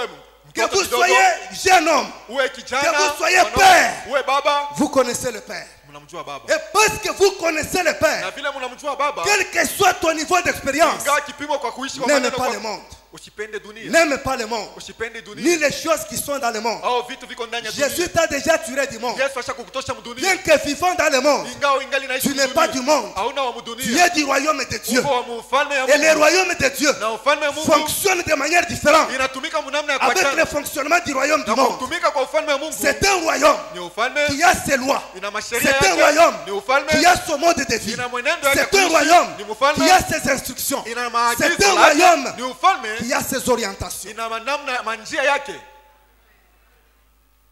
Que mtoto vous kidogo, soyez jeune homme. uwe Que kijana, vous soyez mwanaume, père. uwe baba, Vous connaissez le Père. mnamjua baba. Et parce que vous connaissez le Na Père, vile mnamjua baba, quel que soit ton niveau d'expérience, ingawa kipimo kwa kuishi kwa n'aime maneno pas kwa le monde. usipende dunia. N'aime pas le monde. Usipende Ni dunia. les choses qui sont dans le monde. Au vitu viko ndani ya dunia. Jésus t'a déjà tiré du monde. Yesu ashakukutosha mdunia. Bien que vivant dans le monde, Ingawa ingali naishi tu n'es pas du monde. hauna wa Tu mdunia. es du royaume de Dieu. Uko wa mfalme ya Et le Mungu. royaume de Dieu Na ufalme wa Mungu fonctionne de manière différente inatumika mnamna ya avec le kuachana. fonctionnement du royaume du Na monde. kutumika kwa ufalme wa Mungu C'est un royaume ni ufalme qui a ses lois. ina masheria C'est un yake. royaume Ni ufalme qui a son mode de vie. ina mwenendo yake. C'est un royaume Ni mfalme qui a ses instructions. ina maagizo C'est un yake. royaume Ni ufalme qui a ses orientations. ina namna manjia yake.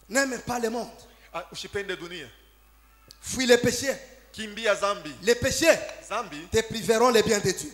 N'aime pas le monde. Usipende dunia. Fuis les péchés. Kimbia zambi. Les péchés Zambi te priveront les biens de Dieu.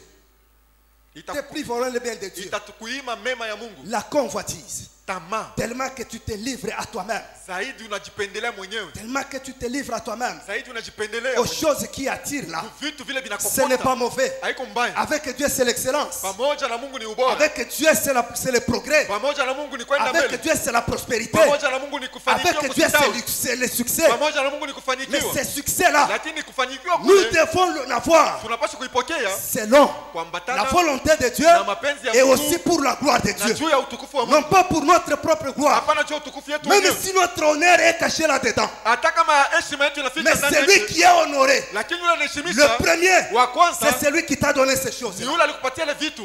Te itaku- priveront les biens de Dieu. itatukuima mema ya Mungu. La convoitise. Tamaa Tellement que tu te livres à toi-même. zaidi unajipendelea mwenyewe. Tellement que tu te livres à toi-même. Zaidi unajipendelea Aux mwenyewe. choses qui attirent là. Vitu vile Ce n'est pas vinakokota. mauvais. Haiko mbaya. Avec Dieu, c'est l'excellence. Pamoja na Mungu ni ubora. Avec Dieu, c'est le progrès. Pamoja na Mungu ni kwenda Avec mbele. Dieu, c'est la prospérité. Pamoja na Mungu ni kufanikiwa Avec Dieu, kustawi. c'est le succès. Pamoja na Mungu ni Mais kufanikiwa. ce succès-là, Lakini kufanikiwa nous kule devons l'avoir tunapaswa kuipokea selon la kuambatana volonté de Dieu na mapenzi ya et Mungu aussi pour la gloire de na Dieu. juu ya utukufu wa Non Mungu. pas pour notre propre gloire. Hapana juu ya utukufu yetu Même wenyewe. si notre honneur est caché là-dedans. Hata kama heshima yetu Mais inaficha ndani celui yake. qui est honoré, Lakini yule le anaheshimisha premier, wa kwanza c'est celui qui t'a donné ces choses. ni yule alikupatia ile vitu.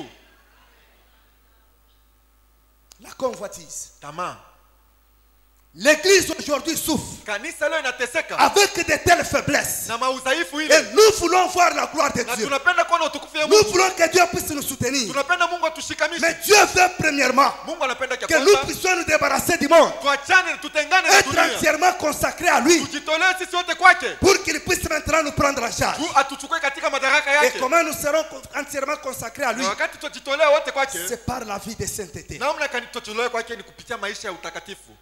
La convoitise. Tamaa. L'église aujourd'hui souffre Kanisa leo inateseka avec de telles faiblesses. na maudhaifu Et ile. nous voulons voir la gloire de Na Dieu. tunapenda kuona utukufu ya Nous Mungu. voulons que Dieu puisse nous soutenir. Tunapenda Mungu Mais atushikamishe. Dieu veut premièrement Mungu anapenda kia que nous kwanza puissions nous débarrasser du monde. tuachane, tutengane na Être dunia. entièrement consacrés à lui. Tujitolee sisi wote kwake. Pour qu'il puisse maintenant nous prendre en charge. Tu atuchukue katika madaraka Et yake. comment nous serons entièrement consacrés à lui? Na wakati tutajitolea wote kwake, C'est par la vie de sainteté. namna kani tutajitolea kwake ni kupitia maisha ya utakatifu.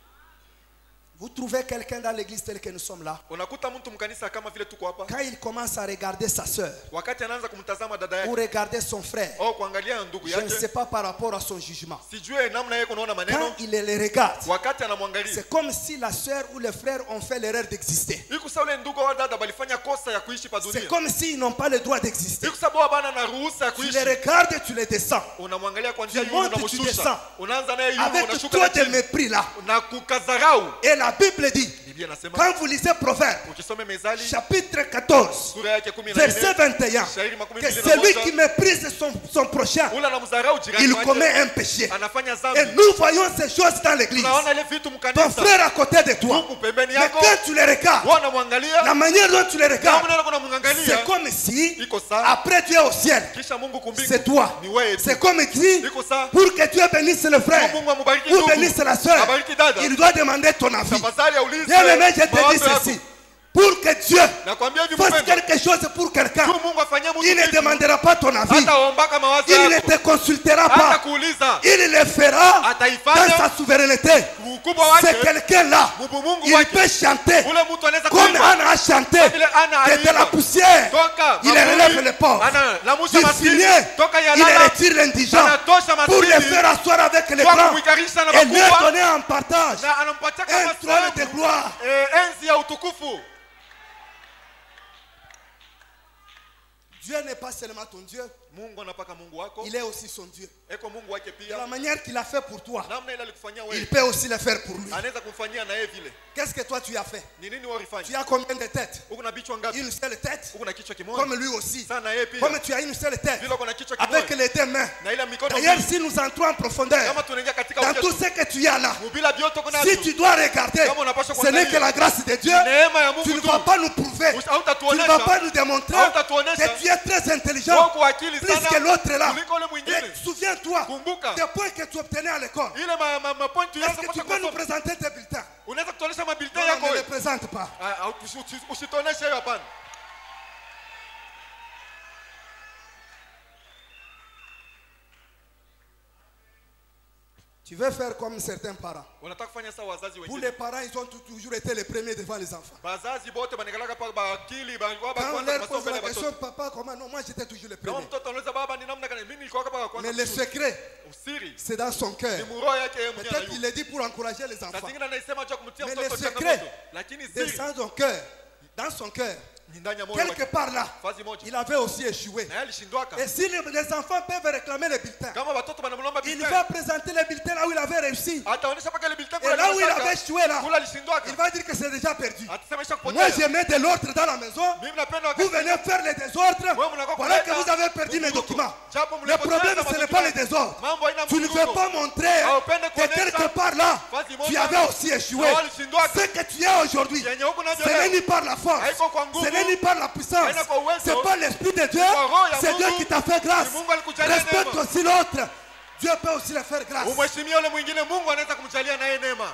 Vous trouvez quelqu'un dans l'église tel que nous sommes là. Unakuta mtu mkanisa kama vile tuko hapa, Quand il commence à regarder sa soeur wakati anaanza kumtazama dada ou yake regarder son frère, au kuangalia ndugu je ne yake, sais pas par rapport à son jugement. sijue namna yeye kunaona Quand maneno, il les regarde, wakati anamwangalia c'est comme si la soeur ou le frère ont fait l'erreur d'exister. iko sawa, ule ndugu au dada balifanya kosa ya kuishi pa C'est dunia. comme s'ils n'ont pas le droit d'exister. Iko sababu bana na ruhusa ya Tu kuishi. les regardes et tu les descends. Unamwangalia kwa njia Tu yule, montes, tu unamshusha, descends. unaanza naye yule, Avec unashuka trop na de chini mépris là. na kukadharau. Et la Bible dit, Biblia inasema quand vous lisez Proverbe, ukisome Mezali chapitre 14, sura yake 14 verset 21, shairi makumi que mbili na celui moja, qui méprise son prochain, ule anamdharau jirani il wake, commet un péché. anafanya Et dhambi. nous voyons ces choses dans l'église. Tunaona ile vitu Ton mkanisa, frère à côté de toi. Mungu pembeni Mais yako, quand tu les regardes, wewe unamwangalia, la manière dont tu les regardes, namna yako unamwangalia, c'est comme si, iko sawa. après tu es au ciel, Kisha Mungu kumbingu, c'est toi. ni wewe tu. C'est comme si, Iko sawa. pour que Dieu bénisse le frère Mungu amubariki ou ndugu, bénisse la soeur, abariki dada, il doit demander ton avis. tafadhali aulize Bien-aimé, je te dis mawazo yako. ceci. Pour que Dieu Nakwambia hivi fasse mpendwa, quelque chose pour quelqu'un, tu Mungu afanyie mtu il ne kitu, demandera pas ton avis. hata ombaka mawazo Il ne yako, te consultera hata pas. kuuliza, Il le fera dans ataifanya sa souveraineté. ukubwa C'est wake. quelqu'un-là. Mungu Il wake, peut chanter ule mtu anaweza comme kuimba Anna a chanté. vile Ana Que de la aliimba. poussière, Toka il maburi, relève les pauvres. analamusha Du maskini, fumier, toka il yalala, retire l'indigent anatosha pour les maskini, faire asseoir avec les kwa grands kumwikarisha na et leur makubwa, donner en partage na anampatia un kama trône de sehemu, gloire. enzi ya utukufu. Dieu n'est pas seulement ton Dieu, Mungu anapaka Mungu wako, il est aussi son Dieu. eko Mungu wake De pia. la manière qu'il a fait pour toi, Namna ile alikufanyia il wewe, peut aussi le faire pour lui. anaweza kumfanyia na yeye vile. Qu'est-ce que toi tu as fait? Ni nini walifanya? Tu as combien de têtes? Uko na bichwa ngapi? Une seule tête, Uko na kichwa kimoja? comme lui aussi. Sana na yeye pia. Comme tu as une seule tête, Vile uko na kichwa avec kimoja les deux mains. na ile mikono D'ailleurs, mbili. si nous entrons en profondeur, Kama tunaingia katika dans tout uketu, ce que tu as là, mubila vyote uko nazo, si tu dois regarder, Kama unapaswa ce n'est kuangalia, que la grâce de Dieu. neema ya Tu Mungu ne tu. vas pas nous prouver, tu ne vas Hautatuonesha, pas nous démontrer hautatuonesha que tu es très intelligent, wewe uko akili plus que sana l'autre là. kuliko ule mwingine. Et souviens-toi Kumbuka des points que tu obtenais à l'école. ile mapoint Est-ce yako que tu peux nous présenter tes bulletins? unaweza kutuonesha mabilite Non, yako ne les wewe. présente pas. Usituoneshe hiyo, hapana. Tu veux faire comme certains parents. Wanataka kufanya sawa wazazi Pour wengine. les parents, ils ont toujours été les premiers devant les enfants. Bazazi bote banakalaka pa bakili ba Quand on leur pose la question, watoto. papa, comment? Non, moi j'étais toujours le Kama premier. mtoto anaweza baba ni namna gani? Mimi nilikuwa hapa kwanza. Mais le secret, Usiri c'est dans son cœur. ni muro yake yeye mwenyewe. Peut-être qu'il le dit pour encourager les Sasa enfants. zingine anaisema tu kumtia Mais mtoto le secret, changamoto. Lakini c'est siri dans son cœur. Dans son cœur. ni ndani ya moyo Quelque wake. part là, Fazi moja. il avait aussi échoué. Na yeye alishindwaka. Et si les enfants peuvent réclamer les bulletins, Kama watoto wanamlomba il bulletin. va présenter les bulletins là où il avait réussi. Ataonyesha paka ile bulletin Et là où il avait échoué là, kula alishindwaka. il va dire que c'est déjà perdu. Atasema isha Moi kupotea. je mets de l'ordre dans la maison. Mimi napenda Vous wakati venez faire les désordres. Wewe mnakuwa Voilà que kuleta vous avez perdu mes vurugu. documents. Japo Le mlipoteza problème ce n'est matukio. pas les désordres. Mambo haina Tu ne mvurugo. veux pas montrer Haupende que kuonesha quelque part là, fazi tu moja. avais aussi échoué. Na walishindwaka. Ce que tu es aujourd'hui, Yenye huko navyo ce n'est leo. ni par la force, Haiko kwa nguvu. ce n'est ni par la puissance, Haina kwa uwezo. c'est pas l'Esprit de Dieu, Kwa roho ya c'est Dieu Mungu. qui t'a fait grâce. Ni Mungu alikujalia Respecte neema. aussi l'autre. Dieu peut aussi le faire grâce. Umheshimie yule mwingine, Mungu anaweza kumjalia naye neema.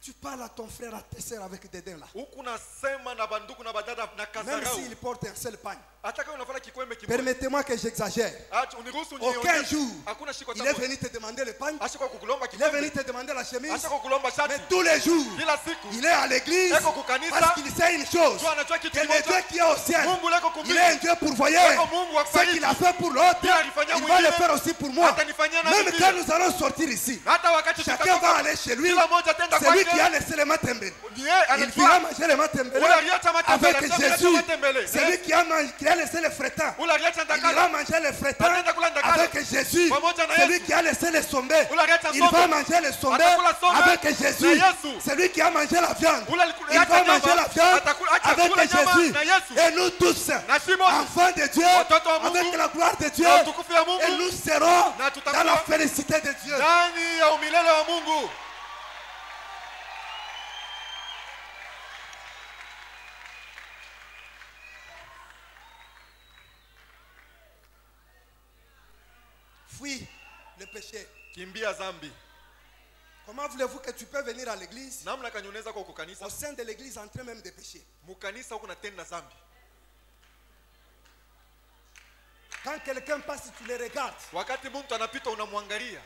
Tu parles à ton frère, à tes sœurs avec des dents là. Huku nasema na banduku na badada na Même kazarau. s'il porte un seul pagne. Hata kama unafanya kikwembe kimoja. Permettez-moi que j'exagère. Acha uniruhusu Aucun nionyeshe. jour, Hakuna shiko il est tabu. venu te demander le pagne. Acha kwa kukulomba Il est venu kikwembe. te demander la chemise. Acha kwa kukulomba shati. Mais tous les jours, Kila siku. il est à l'église Eko kukanisa. parce qu'il sait une chose. Tu anajua kitu Que le kimoja. Dieu qui est au ciel, Mungu leko il kumbingu. est un Dieu pourvoyeur. Eko Mungu wa Ce kufariji. qu'il a fait pour l'autre, Pia alifanyia il va le mwingine. faire aussi pour moi. Atanifanyia na Même mwingine. quand nous allons sortir ici, Hata wakati chacun tutatoka, va aller chez lui. kila mmoja atenda Celui kwake. qui a laissé les matembele, Ndiye il anajua. vient manger les matembele Ule aliacha matembele, avec atembele, Jésus. matembele. Celui qui a laissé les frétins, Ule aliacha il ndakala. ira manger les frétins Atenda kula ndakala. avec Jésus. Pamoja na Celui Yesu. qui a laissé les sombés, Ule aliacha il sombe. va manger les sombés Atakula sombe avec Jésus. na Yesu. Celui qui a mangé la viande, Ule alikula- il va acha manger nyama. la viande Atakula- acha avec kula nyama Jésus. na Yesu. Et nous tous, Na si moja. enfants de Dieu, Watoto wa Mungu. avec la gloire de Dieu, Na utukufu ya Mungu. et nous serons Na tutakuwa. dans la félicité de Dieu. Ndani ya umilele wa Mungu. Fuis le péché. Kimbia zambi. Comment voulez-vous que tu peux venir à l'église, Namna gani unaweza kwa kukanisa? au sein de l'église, en train même de pécher? Mukanisa huko natenda zambi. Quand quelqu'un passe, tu le regardes. Wakati mtu anapita unamwangalia.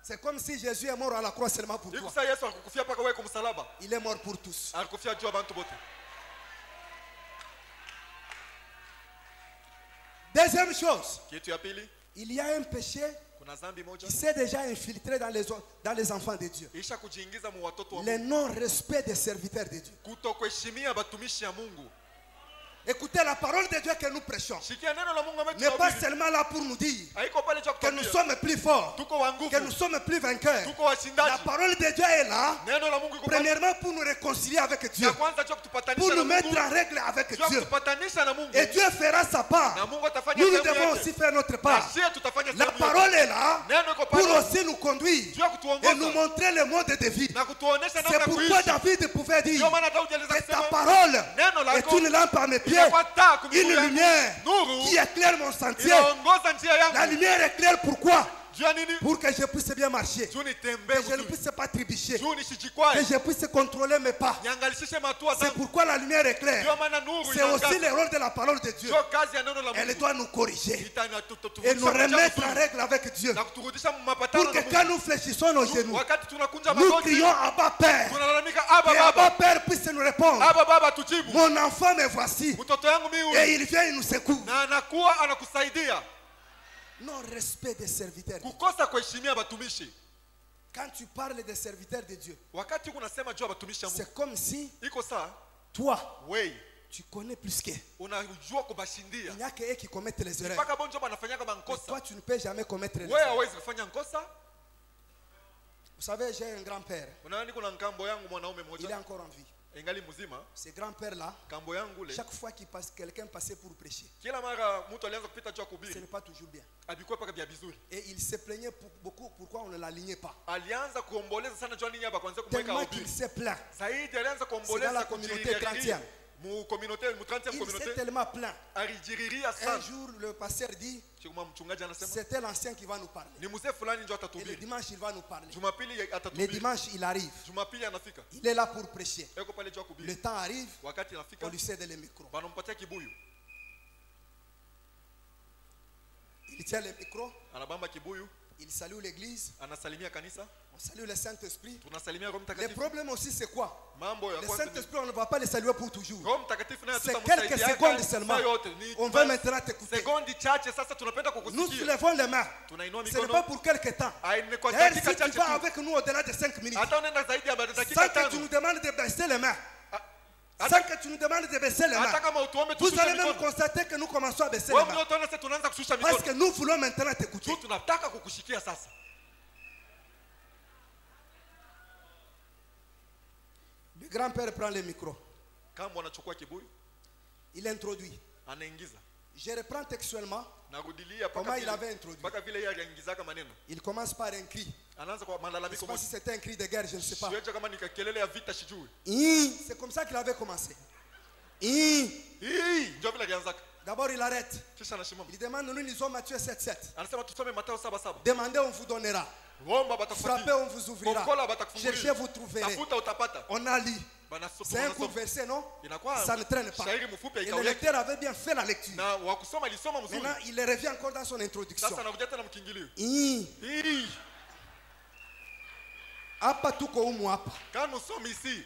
C'est comme si Jésus est mort à la croix seulement pour toi. Ikusa Yesu akukufia paka wewe kumsalaba. Il est mort pour tous. Alikufia juu ya bantu bote. Deuxième chose, Kitu ya pili, il y a un péché kuna zambi moja. qui s'est déjà infiltré dans les enfants de Dieu. Isha kujiingiza mu watoto wa Le Mungu. non-respect des serviteurs de Dieu. Kutokuheshimia batumishi ya Mungu. Écoutez la parole de Dieu que nous prêchons. Shikia neno la Mungu ambaye N'est pas tunahubiri. seulement là pour nous dire Haiko pale cha que nous kutabia. sommes plus forts, Tuko wa nguvu. que nous sommes plus vainqueurs. Tuko La washindaji. parole de Dieu est là, Neno la Mungu iko pale. premièrement pour nous réconcilier avec Dieu, Ya kwanza cha pour kutupatanisha nous na mettre Mungu. en règle avec Cha Dieu. kutupatanisha na Mungu. Et Dieu fera sa part. Na Mungu atafanya Nous, nous sehemu devons yake. aussi faire notre Na part. sisi tutafanya La sehemu yetu. parole est là Neno iko pour pale. aussi nous conduire Juu ya et nous kutuongoza. montrer le mode de vie. Na kutuonesha C'est namna ya pourquoi kuishi. David pouvait dire Ndio maana Daudi aliweza que ta kusema parole neno est lako une lampe à mes pieds, inakuwa taa kwa miguu une yangu. lumière Nuru qui éclaire mon sentier. inaongoza njia La yangu. lumière éclaire pourquoi? Juu ya nini? Pour que je puisse bien marcher, Juu nitembee que je ne vizuri. puisse pas trébucher, Juu que nisijikwae. je puisse contrôler mes pas. Niangalishishe matua C'est zangu. pourquoi la lumière Ndio éclaire. maana nuru C'est aussi inaangaza. le rôle de la parole de Dieu. Ndio kazi ya neno la Elle Mungu. doit nous corriger Itanatutufundisha et nous remettre en vizuri. règle avec Dieu. Na kuturudisha mapatano Pour na que quand Mungu. nous fléchissons nos genoux, Wakati tunakunja nous magoti, crions Abba Père. tunalalamika Et Aba Abba Baba. Père puisse nous répondre. Aba Baba tujibu. Mon enfant me voici. Mtoto yangu mimi Et huyu. il vient, il nous secoue. Na anakuwa anakusaidia. Non, respect des serviteurs. Kukosa kuheshimia batumishi. Quand tu parles des serviteurs de Dieu, Wakati unasema juu ya batumishi ya Mungu. c'est comme si Iko saa toi, wewe tu connais plus qu'eux. unajua kubashindia. Il n'y a qu'eux qui commettent les erreurs. Mpaka bonjo banafanyaka Mais mankosa. toi, tu ne peux jamais commettre les Wewe erreurs. hawezi kufanya nkosa. Vous savez, j'ai un grand-père. Unaona niko na nkambo yangu mwanaume Il est mmoja. encore en vie. Ingali mzima. Ce grand-père-là, Kambo yangu le. chaque fois qu'il passe, quelqu'un passait pour prêcher. Kila mara mtu alianza kupita juu ya Ce kuhubiri. n'est pas toujours bien. Abikuwa paka bia bizuri. Et il se plaignait beaucoup pourquoi on ne l'alignait pas. Alianza kuomboleza sana juu nini hapa kwanza kumweka Tellement qu'il ubiri. s'est plaint. Zaidi alianza C'est dans kuomboleza la communauté chrétienne. mu communauté mu 30e Il communauté s'est tellement plaint. alijiriria Un sana. jour, le pasteur dit, Chikuma mchungaji anasema c'était l'ancien qui va nous parler. ni mzee fulani ndio Et le atatubiri. dimanche, il va nous parler. Jumapili Le atatubiri. dimanche, il arrive. Jumapili anafika. Il est là pour prêcher. Eko pale jua kubiri. Le temps arrive, Wakati on anafika lui cède le micro. banampatia kibuyu. Il tient le micro, Anabamba kibuyu, il salue l'église, anasalimia kanisa, on salue le Saint-Esprit. tunasalimia Roho Le Mtakatifu. problème aussi, c'est quoi? Mambo ya Le kwanza ni Saint-Esprit, on ne va pas le saluer pour toujours. Roho Mtakatifu naye C'est tutamsaidia quelques secondes seulement. On veut maintenant t'écouter. Sekondi chache sasa tunapenda Nous kukusikia. soulevons les mains. Tunainua Ce n'est pas mikono. pour quelque temps. Ni kwa D'ailleurs, dakika si tu chache vas tu. avec nous au-delà de 5 minutes, Hata unaenda zaidi ya sans dakika que tu tano. nous demandes de baisser les mains, Hata sans que tu nous demandes de baisser les mains, hata kama utuombe vous tushushe allez même mikono. constater que nous commençons à baisser les Wewe mains. ndio utaona sasa tunaanza kushusha Parce mikono. que nous voulons maintenant t'écouter. Tu tunataka kukushikia sasa. Le grand-père prend le micro. Kama anachukua kibuyu, Il introduit. anaingiza. Je reprends textuellement. Narudilia Comment il avait introduit. Paka vile yeye aliingizaka maneno. Il commence par un cri. Anaanza kwa Je ne sais malalamiko pas si c'était un cri de guerre, je ne sais pas. Siweje kama nikakelele ya vita sijui. C'est comme ça qu'il avait commencé. Ndio vile alianzaka. D'abord, il arrête. Kisha anashimama. Il demande, nous lisons Matthieu 7,7. Anasema tusome Mathayo 7:7. Demandez, on vous donnera. Omba batakupatia. Frappez, on vous ouvrira. Kokola batakufungulia. Cherchez, vous trouverez. Tafuta utapata. On a lu. Banasoma. C'est un court verset, non? Inakuwa Ça ne traîne pas. shairi mfupi Et le haikaweki. lecteur avait bien fait la lecture. Na wa kusoma alisoma mzuri. Maintenant, il revient encore dans son introduction. Sasa anakuja tena mkingilio. Hapa tuko humu hapa. Quand nous sommes ici,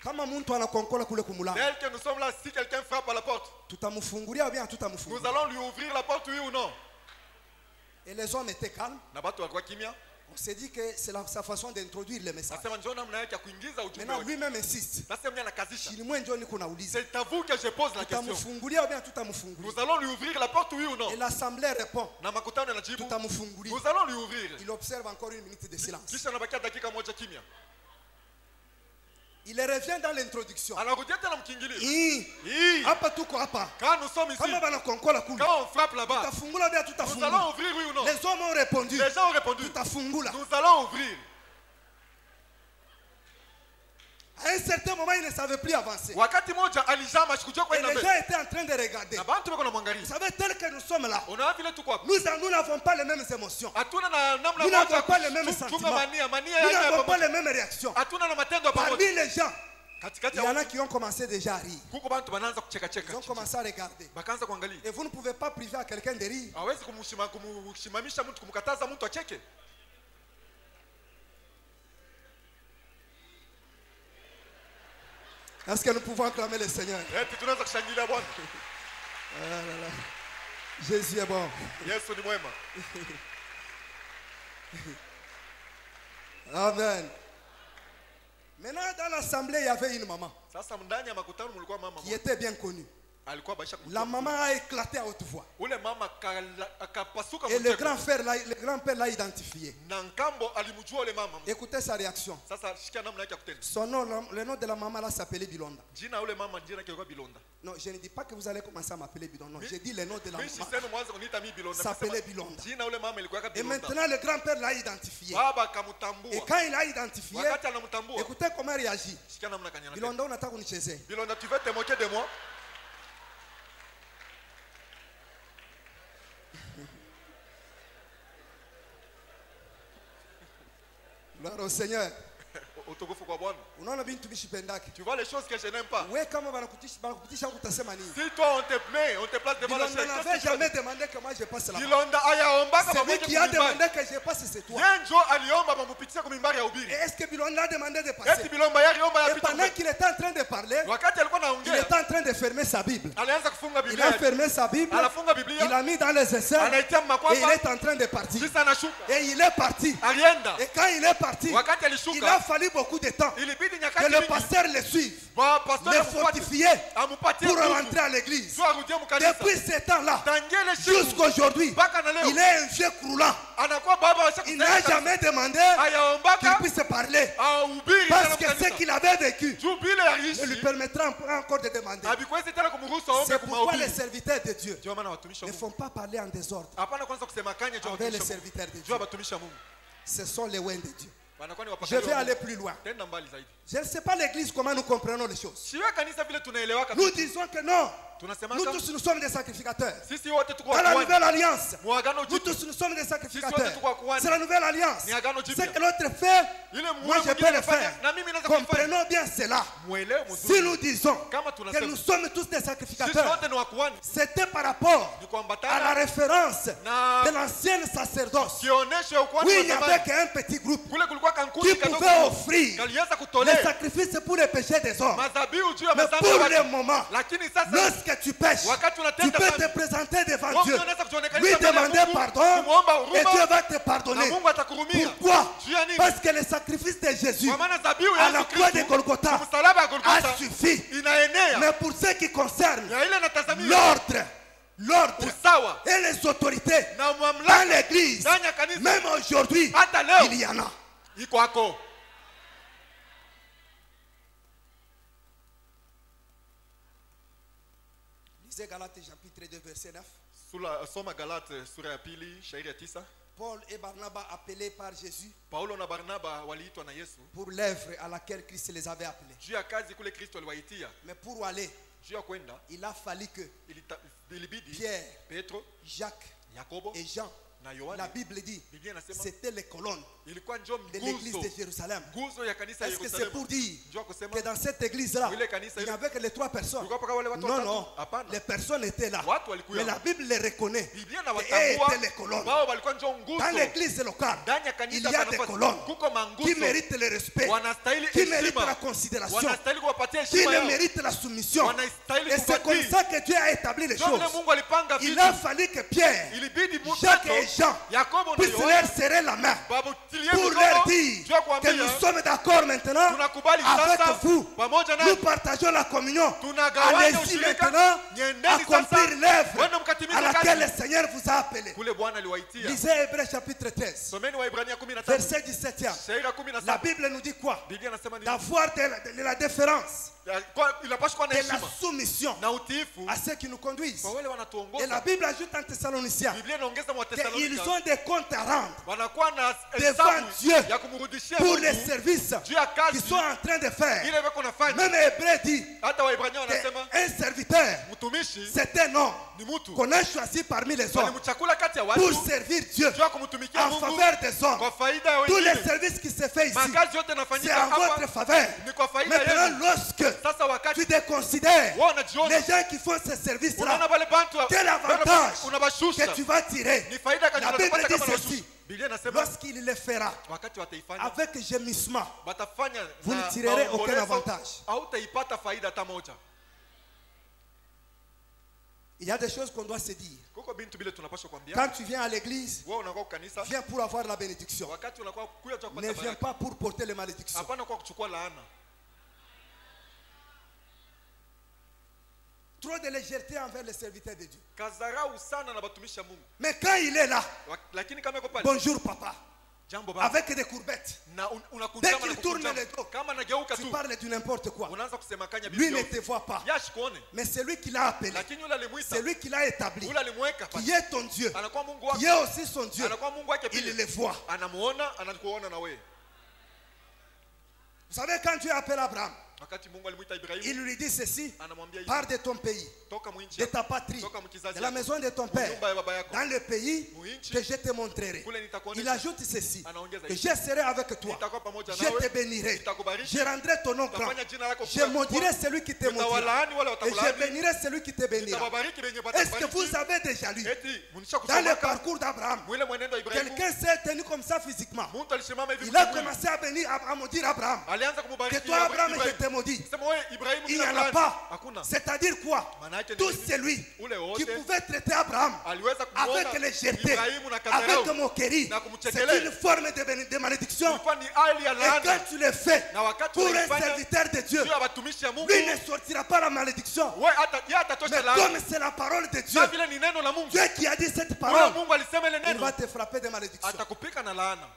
Kama mtu anakonkola kule kumulango, tel que nous sommes là, si quelqu'un frappe à la porte, tutamfungulia ou bien nous tutamfungulia. allons lui ouvrir la porte, oui ou non? Et les hommes étaient calmes. Na batu walikuwa kimya. On s'est dit que c'est sa façon d'introduire le message. Nasema njoo namna yake ya kuingiza ujumbe Maintenant, wake. lui-même insiste. Sasa mimi anakazisha. Shilimwe ndio niko nauliza. C'est à vous que je pose la question. Tutamfungulia ou bien tutamfungulia. Nous allons lui ouvrir la porte, oui ou non? Et l'assemblée répond. Na makutano yanajibu. Tutamfungulia. Nous allons lui ouvrir. Il observe encore une minute de silence. Kisha anabakia dakika moja kimya. Il revient dans l'introduction. Anarudia tena mkingilio. Hapa tuko hapa. Quand nous sommes ici, Kama banakonkola kule. quand on frappe là-bas, Tutafungula ou bien nous tutafungula. allons ouvrir, oui ou non? Les hommes ont répondu. Les gens ont répondu. Tutafungula. Nous allons ouvrir. À un certain moment, ils ne savaient plus avancer. Wakati moja alijama sikujua kwa Et ina les mbele. gens étaient en train de regarder. Na bantu bako na Vous mwangalia. savez, tel que nous sommes là, Unaona vile tuko hapa. nous n'avons pas les mêmes émotions. Hatuna na namna Nous moja n'avons pas les mêmes kuchunga sentiments. mania Nous ya n'avons pas pamoja. les mêmes réactions. Hatuna na matendo ya Parmi pamoja. les gens, Katikati il y en a ya qui ont commencé déjà à rire. kuko bantu banaanza kucheka Ils cheka. ont commencé à regarder. Bakaanza kuangalia. Et vous ne pouvez pas priver à quelqu'un de rire. Hawezi kumshimamisha mtu kumkataza mtu acheke. Est-ce que nous pouvons acclamer le Seigneur? Eti tunaweza kushangilia Bwana. Ah là là. Jésus est bon. Yesu ni mwema. Amen. Maintenant, dans l'assemblée, il y avait une maman Sasa ndani ya makutano mlikuwa mama qui mmoja. était bien connue. Alikuwa baisha La maman a éclaté à haute voix. Ule mama akapasuka Et le mcheko. grand-père l'a identifié. Na nkambo alimjua ule mama. Écoutez sa réaction. Sasa shikia namna yake ya kutenda. Son nom, le nom de la maman là s'appelait Bilonda. Jina ule mama jina yake ilikuwa Bilonda. Non, je ne dis pas que vous allez commencer à m'appeler Bilonda. Non, j'ai dit le nom de la Mimi maman. sisemi mwanzo kuniita mimi Bilonda. S'appelait Bilonda. Jina ule mama ilikuwa Et Bilonda. maintenant, le grand-père l'a identifié. Baba Et akamtambua. quand il a identifié, Wakati anamtambua. écoutez comment il réagit. Shikia namna kanyana. Bilonda, on attend qu'on chez Bilonda, tu veux te moquer de moi? Gloire au Seigneur. Utukufu kwa Bwana. Unaona bintu bishipendake. Tu vois les choses que je n'aime pas. Wewe kama banakutisha kutasema nini? Si toi on te met, on te place devant la Bilonda chaise. n'avait jamais demandé que moi je passe là-bas. Bilonda ayaomba kama Celui mmoja qui a kumimbari. demandé que je passe, c'est toi. Yenjo aliomba bamupitisha kumimbari ya Et ubiri. est-ce que Bilonda a demandé de Eti passer? Bilomba yaliomba Et yapita. pendant qu'il était en train de parler, Wakati alikuwa il anaongea, était en train de fermer sa Bible. alianza kufunga Il Biblia. a fermé sa Bible, Anafunga il Biblia, a mis dans les essais anaitia et il makwapa, est en train de partir. kisha anashuka. Et il est parti. Alienda. Et quand il est parti, Wakati il a alishuka, fallu beaucoup de temps ilibidi que nyakati le mingi pasteur le suive, ba pastor le amupatie fortifier amupatie pour nguvu. rentrer à l'église. Sio arudie mkanisa. Depuis ce temps-là, Tangiele siku jusqu'à aujourd'hui, mpaka na il leo est un vieux croulant. anakuwa baba Il n'a washakusema jamais demandé qu'il ayaombaka puisse parler. ahubiri Parce que ce qu'il avait vécu juu bile ne lui yaishi permettra encore de demander. habikwezi tena kumruhusu aombe C'est pourquoi les kumahubiri. serviteurs de Dieu Ndio maana watumishi wa ne Mungu font pas parler en désordre hapana kwanza kusema kanya juu ya envers les watumishi wa Mungu. serviteurs de Juu ya Dieu. watumishi wa Mungu Ce sont les loin de Dieu. wanakuwa ni Je wapagani vais wa aller Mungu. plus loin. Tenda mbali zaidi. Je ne sais pas l'église comment nous comprenons les choses. Siwe kanisa vile tunaelewaka. Nous disons que non. Nous Tunasemaka tous nous sommes des sacrificateurs. sisi wote tuko Dans la wakuhani. nouvelle alliance, Muagano nous jipya. tous nous sommes des Sisi sacrificateurs. wote tuko wakuhani. C'est la nouvelle alliance. Ni agano Ce jipya. que l'autre fait, Ile moi je mwingine peux le anafanya, faire. na mimi naweza kuifanya. Comprenons bien cela. Muelewe Si mzuri. nous disons Kama que tunasema nous sommes tous des sisi sacrificateurs, wote ni wakuhani, c'était par rapport ni à la kuambatana référence na de l'ancienne sacerdoce. kionyesho ukuhani Oui, wa il n'y avait zamani. qu'un petit groupe Kule kulikuwa kankundi qui kadogo pouvait offrir kaliweza les kutolea sacrifices pour les péchés des hommes. madhabihu juu ya Mais madhambi pour ya le watu. moment, Lakini sasa lorsque tu pêches, wakati tu unatenda peux dhambi, te présenter devant wewe Dieu, unaweza kujionekanisha lui mbele ya demander Mungu, pardon kumwomba et huruma, Dieu va te na pardonner. Mungu atakurumia. Pourquoi? Juu ya nini? Parce que le sacrifice de Jésus Kwa maana dhabihu à ya la Yesu croix de Kristo, Golgotha msalaba ya a Golgotha suffi. inaenea. Mais pour ce qui concerne Ya ile natazamia l'ordre usawa et les autorités na dans mamlaka l'église, ndani ya kanisa, même aujourd'hui, hata leo il y en a. iko hako. Lisez Galates chapitre 2 verset 9. Soma Galate sura ya pili shairi ya 9. Paul et Barnabas appelés par Jésus Paulo na Barnaba waliitwa na Yesu pour l'œuvre à laquelle Christ les avait appelés. juu ya kazi kule Kristo aliwaitia. Mais pour aller, Juu ya kwenda il a fallu que ilibidi Pierre, Petro, Jacques Yakobo et Jean, na la Yohana, Bible dit, Biblia inasema c'était les colonnes ilikuwa njo de l'église de nguzo Jérusalem. nguzo ya kanisa ya Est-ce que c'est Yerusalemu. pour dire Njoo kusema que dans cette église-là, ile kanisa il n'y ile avait que les trois personnes? kulikuwa paka wale watu Non, watatu? non, Hapana. les personnes étaient là. Watu walikuwa. Mais la Bible les reconnaît. Biblia na Et watambua étaient les colonnes. wao walikuwa njo nguzo. Dans l'église locale, Ndani ya il kanisa y a pana des nafasi. colonnes Kuko manguzo. qui méritent le respect, Wanastahili qui méritent heshima. la considération, Wanastahili kuwapatia qui heshima yao. méritent la soumission. Wanastahili Et c'est comme kupatii. ça que Dieu a établi les Ndio vile choses. Mungu alipanga Il vitu. a fallu que Pierre, Ilibidi Jacques et Petro, Jean Yakobo na puissent Yohana leur serrer la main babutilie pour mikono leur dire juu ya que kuambia nous sommes d'accord maintenant tunakubali avec sasa vous. pamoja Nous na partageons la communion. tunagawanya Allez-y ushirika. maintenant Niendeni accomplir sasa l'œuvre wende mkatimize à laquelle le kazi Seigneur vous a appelé. kule Bwana aliwaitia. Lisez Hébreux chapitre 13, Someni Waebrania 13 verset 17. shairi ya La 17. Bible nous dit quoi? Biblia inasema nini? D'avoir de la déférence, Inapaswa kuwa na de la heshima soumission na utiifu à ceux qui nous conduisent. kwa wale Et la wanatuongoza. Bible ajoute en Thessaloniciens Biblia inaongeza qu'ils Wathesalonika ont des comptes à rendre wanakuwa na devant hesabu Dieu ya kumrudishia pour les Mungu services juu ya qu'ils kazi sont en train de faire. ile wako nafanya. Même Hébreux dit Hata Waebrania wanasema qu'un serviteur, mtumishi c'est un homme ni mtu qu'on a choisi parmi les hommes walimchakula kati ya pour watu servir Dieu juu ya kumtumikia en Mungu faveur des hommes. kwa faida ya Tous les wengine. services qui se fait ici, Makazi yote c'est yanafanyika en votre hapa faveur. ni kwa faida Maintenant, yenu. lorsque Sasa tu wakati te considères wao wanajiona les gens qui font ce service-là, unaona wale bantu quel avantage unabashusha que tu vas tirer. ni faida gani La Bible unapata dit kama unabashusha. ceci, Biblia inasema lorsqu'il le fera wakati wataifanya avec gémissement, watafanya vous na ne tirerez aucun maombolezo, avantage. hautaipata faida hata moja. il y a des choses qu'on doit se dire. Kuko bintu bile tunapaswa kuambia. Quand tu viens à l'église, Wewe unakuwa kanisa, viens pour avoir la bénédiction. wakati unakuwa kuya tu Ne kupata viens baraka. pas pour porter les malédictions. Hapana kwa kuchukua laana. Trop de légèreté envers les serviteurs de Dieu. Kazarau sana na batumisha Mungu. Mais quand il est là, Lakini kama yuko pale, bonjour papa, jambo baba, avec des courbettes, na dès unakunjama qu'il na tourne kukunjama. le dos, Kama nageuka tu tu, parles du n'importe quoi. unaanza kusema kanya Lui ne bibi. te voit pas. Yashi kuone. Mais c'est lui qui l'a appelé, Lakini yule alimuita, c'est lui qui l'a établi, yule alimweka qui pale. est ton Dieu, Anakuwa Mungu qui wako. est aussi son Dieu. Anakuwa Mungu wake Il pia. le voit. Anamuona, anakuona na wewe. Vous savez, quand Dieu appelle Abraham, Wakati Mungu alimuita Ibrahimu, il lui dit ceci, anamwambia hivi, pars de ton pays, toka mwinchi de ta patrie, toka mkizazi de la yako, maison de ton père, nyumba ya baba yako, dans le pays Muinchi, que je te montrerai. kule nitakuonesha. Il ajoute ceci, Anaongeza que hivi, je serai avec toi, nitakuwa pamoja je nawe, te bénirai, nitakubariki, je rendrai ton nom grand, nitafanya jina lako je kuwa maudirai kubwa, celui qui te maudira, nitawalaani wale et je watakulaani, bénirai celui qui te bénira. nitawabariki wenye Est-ce que watakubariki. vous avez déjà lu Eti munisha dans le kusoma parcours d'Abraham, mwile mwenendo wa Ibrahimu, quelqu'un s'est tenu comme ça physiquement, mtu alisimama hivi il a kimwili. commencé à bénir, à maudire Abraham, Alianza que kumubariki toi Abraham je Ibrahimu. te maudis. Sema wewe Ibrahimu Il n'y kila en a fulani. pas. Hakuna. C'est-à-dire quoi? Maana yake ni Tout nini? celui Ule wote qui pouvait traiter Abraham aliweza kumuona avec légèreté, Ibrahimu na avec kadharau. moquerie, Na c'est kumchekelea. une forme de malédiction. Ilikuwa ni hali ya Et quand laana. tu le fais Na wakati pour un unaifanya serviteur de Dieu, juu ya watumishi ya Mungu, lui ne sortira pas la malédiction. wewe hata yeye atatosha Mais laana. comme c'est la parole de Dieu, Na vile ni neno la Mungu. Dieu qui a dit cette Wewe parole, Mungu alisema ile il neno, va te frapper de malédiction. atakupika na laana.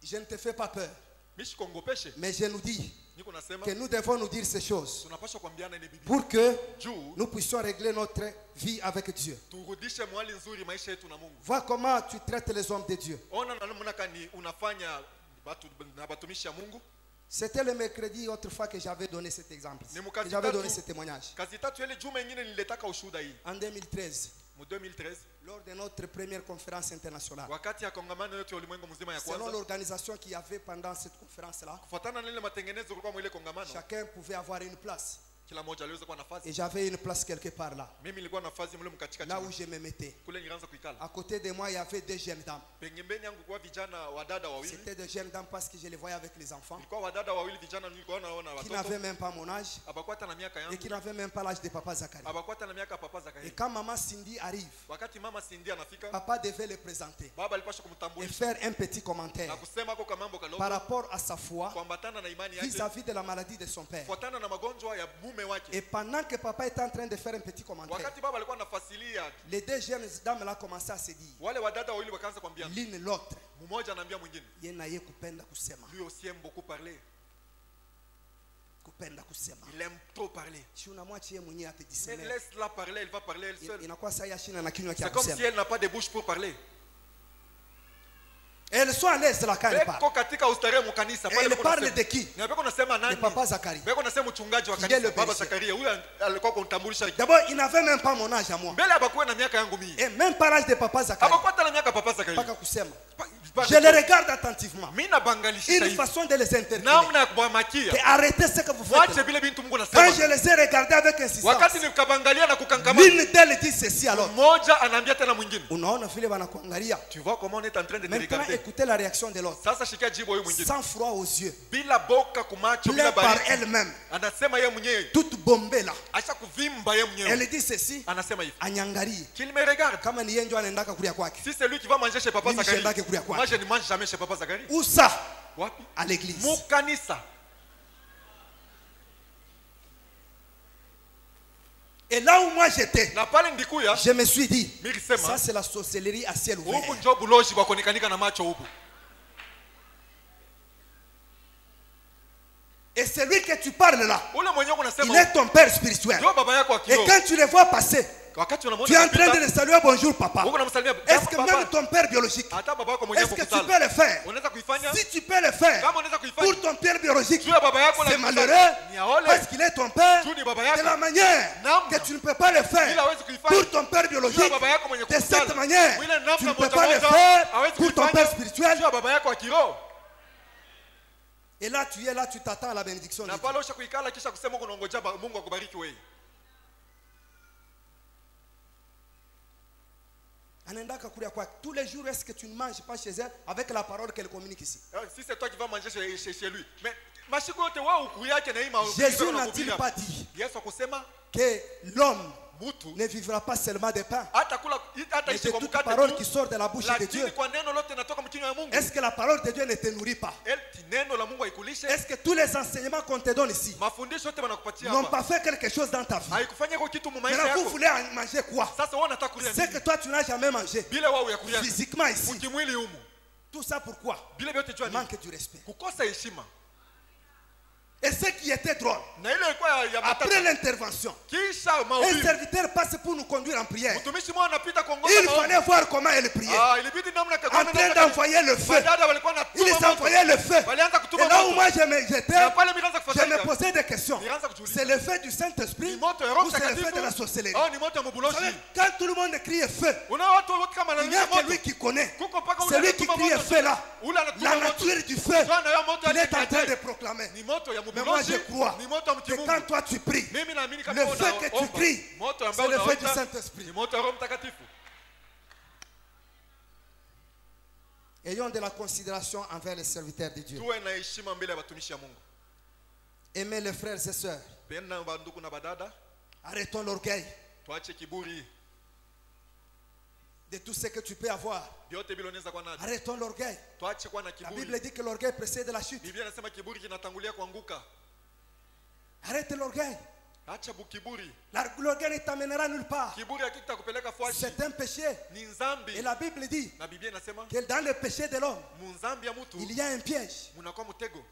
Je ne te fais pas peur. mishikongopeshe. Mais je nous dis Niko nasema que nous devons nous dire ces choses tunapaswa kuambiana ile Biblia pour que juu nous puissions régler notre vie avec Dieu. turudishe mwali nzuri maisha yetu na Mungu. Vois comment tu traites les hommes de Dieu. Ona namna gani unafanya watu na watumishi ya Mungu. C'était le mercredi autrefois que j'avais donné cet exemple, Ni que mukati j'avais tatu- donné ce témoignage. Kazi tatu ile juma nyingine nilitaka ushuhuda hii En 2013, mu 2013 lors de notre première conférence internationale. wakati ya kongamano yote ya ulimwengu mzima ya Selon kwanza. l'organisation qu'il y avait pendant cette conférence-là, Kufuatana na ile matengenezo kulikuwa mwile kongamano, chacun pouvait avoir une place. kila mmoja aliweza kuwa Et nafasi. j'avais une place quelque part là, Mimi nilikuwa nafasi mle mkatikati. là où je me mettais. Kule nilianza kuikala. À côté de moi, il y avait deux jeunes dames. Pembeni yangu kwa vijana wadada wawili. C'était des jeunes dames parce que je les voyais avec les enfants, Ilikuwa wadada wawili vijana nilikuwa naona qui watoto. n'avaient même pas mon âge Abakuwa hata na miaka et yangu. qui n'avaient même pas l'âge de papa Zacharie. Abakuwa hata na miaka ya papa Et Zakari. quand maman Cindy arrive, Wakati mama Cindy anafika, papa devait le présenter baba alipaswa et kumtambulisha faire un petit na commentaire kusema kwa mambo par kalogo rapport à sa foi kuambatana na imani yake, vis-à-vis de la maladie de son père. kufuatana na magonjwa ya mume wake. Et pendant que papa était en train de faire un petit commentaire, Wakati baba alikuwa anafasilia, les deux jeunes dames là commençaient à se dire wale wadada wawili wakaanza kuambiana, l'une l'autre, mmoja anaambia mwingine, yeye naye kupenda kusema, lui aussi aime beaucoup parler, kupenda kusema. il aime trop parler. Si unamwachia mwenyewe Mais atadisemea, laisse-la parler, elle va parler elle seule. inakuwa saa yashina na kinywa cha C'est comme si kusema. elle n'a pas de bouche pour parler. Elles sont à l'aise là quand elles parlent. Beko katika ustarehe mu kanisa pale Elle kuna parle sema- de qui? Na beko nasema De nani? papa Zacharie. Beko nasema mchungaji wa Qui est kanisa le baba berger. Zakaria. Huyu alikuwa kumtambulisha. D'abord, il n'avait même pas mon âge à moi. Mbele abakuwa na miaka yangu mimi. Et même pas l'âge de papa Zacharie. Abakuwa hata na miaka papa Zakaria. Paka kusema. Pa- Je les regarde attentivement. Mimi nabangalisha Une hivi. façon de les interpeller. Namna ya kuwamakia. Et arrêtez ce que vous Mwache faites. vile bintu Mungu Quand anasema. je les ai regardés avec insistance, Wakati nikabangalia na kukangamana. l'une d'elles dit ceci alors. Mmoja anaambia tena mwingine. Unaona vile wanakuangalia. Tu vois comment on est en train de te Maintenant, regarder. écoutez la réaction de l'autre. Sasa shikia jibu huyu mwingine. Sans froid aux yeux. Bila boka kumacho bila Plein par baridi. elle-même. Anasema yeye mwenyewe. Toute bombée là. Acha kuvimba yeye mwenyewe. Elle dit ceci. Anasema hivi. Anyangalie. Qu'il me regarde. Kama ni yeye ndio anaendaka kulia kwake. Si c'est lui qui va manger chez papa Mimi Zachary. siendake kulia kwake. Moi je ne mange jamais chez papa Zachary. Où ça? Wapi? À l'église. Mukanisa. Et là où moi j'étais, Na pale ndikuya, je me suis dit, nilisema ça c'est la sorcellerie à ciel huku ouvert. njo buloji bwa kuonekanika na macho huku. Et celui que tu parles là, Ule mwenyewe il unasema est ton père spirituel. ndio baba yako wa Et kiroho. quand tu les vois passer, Wakati tu es unamwona en train de les saluer, bonjour papa. huko namsalimia Est-ce que papa. même ton père biologique, Hata baba yako mwenyewe est-ce que tu kukutana. peux le faire? Unaweza kuifanya? Si tu peux le faire, Kama unaweza pour kuifanya. ton père biologique, Juu ya baba yako na c'est kukutana. malheureux Ni aole. parce qu'il est ton père. Juu ni baba De yako. la manière Namna. que tu ne peux pas le Ila faire hawezi kuifanya. pour ton père Juu ya biologique, baba yako mwenye de cette kukutana. manière, Ile namna tu ne peux moja pas le moja, faire hawezi pour ton kuifanya. père spirituel. Juu ya baba yako wa kiroho. Et là, tu es là, tu t'attends à la bénédiction de Na Dieu. pale usha kuikala kisha kusema uko unaongojea Mungu akubariki wewe. Anaendaka kulia kwake. Tous les jours, est-ce que tu ne manges pas chez elle avec la parole qu'elle communique ici? Si c'est toi qui vas manger chez lui. Mais mashiko yote wao ukuyake na hii Jésus n'a-t-il pas dit Yesu akusema que l'homme mtu ne vivra pas seulement de pain, hata kula hata mais ishi de kwa toute mkate parole tu, qui sort de la bouche de Dieu? lakini kwa neno lote natoka mkinywa ya Mungu. Est-ce que la parole de Dieu ne te nourrit pas? Neno la Mungu haikulishe? Est-ce que tous les enseignements qu'on te donne ici Mafundisho yote wanakupatia n'ont hapa pas fait quelque chose dans ta vie? haikufanya kwa kitu mu maisha Maintenant, vous yako. voulez en manger quoi? Sasa wewe unataka kulia C'est que nini? toi, tu n'as jamais mangé Bila wao ya kulia physiquement ici. mkimwili humu. Tout ça pourquoi? Bila vyote jua nini? Manque du respect. Kukosa heshima. Et ce qui était drôle, Na ile ilikuwa ya après matata. l'intervention, Kisha un mahubiri. serviteur passe pour nous conduire en prière. Mtumishi mmoja anapita kuongoza Il maombi. fallait voir comment elle priait. Ilibidi namna En train d'envoyer le feu. Wadada walikuwa na Ils envoyaient le feu. Walianza Et kutuma là où moto. moi j'étais, Na pale miraanza je me kufuatilia. posais des questions. Nilianza kujiuliza. C'est le feu du Saint-Esprit Ni moto ya ou Roho c'est le feu Mtakatifu? de la sorcellerie? Au ni moto ya Vous mbuloshi. savez, quand tout le monde crie feu, Una watu wote kama il n'y a analia que moto. lui qui connaît. Kuko paka ule Celui qui anatuma crie moto. feu là, Ule anatuma la moto. nature du feu, Sana ya moto il est en train aliyejaje. de proclamer. Ni moto ya Mais moi je mbuloshi. crois Ni moto ya que mkimungu. quand toi tu pries, Mimi naamini kama le feu que tu unaomba. cries, Moto c'est ambao le feu du unaota. Saint-Esprit. Ni moto ya Roho Mtakatifu. Ayons de la considération envers les serviteurs de Dieu. Tuwe na heshima mbele ya watumishi ya Mungu. Aimez les frères et sœurs. Penda banduku na badada. Arrêtons l'orgueil Tuache kiburi. de tout ce que tu peux avoir. Vyote bila unaweza kuwa navyo. Arrêtons l'orgueil. Tuache kuwa na La kiburi. Bible dit que l'orgueil précède la chute. Biblia inasema kiburi kinatangulia kuanguka. Arrête l'orgueil. acha bukiburi. L'orgueil ne t'amènera nulle part. Kiburi hakitakupeleka fwashi. C'est un péché. Ni nzambi. Et la Bible dit Na Biblia inasema que dans le péché de l'homme, munzambi ya mtu il y a un piège. munakuwa mtego.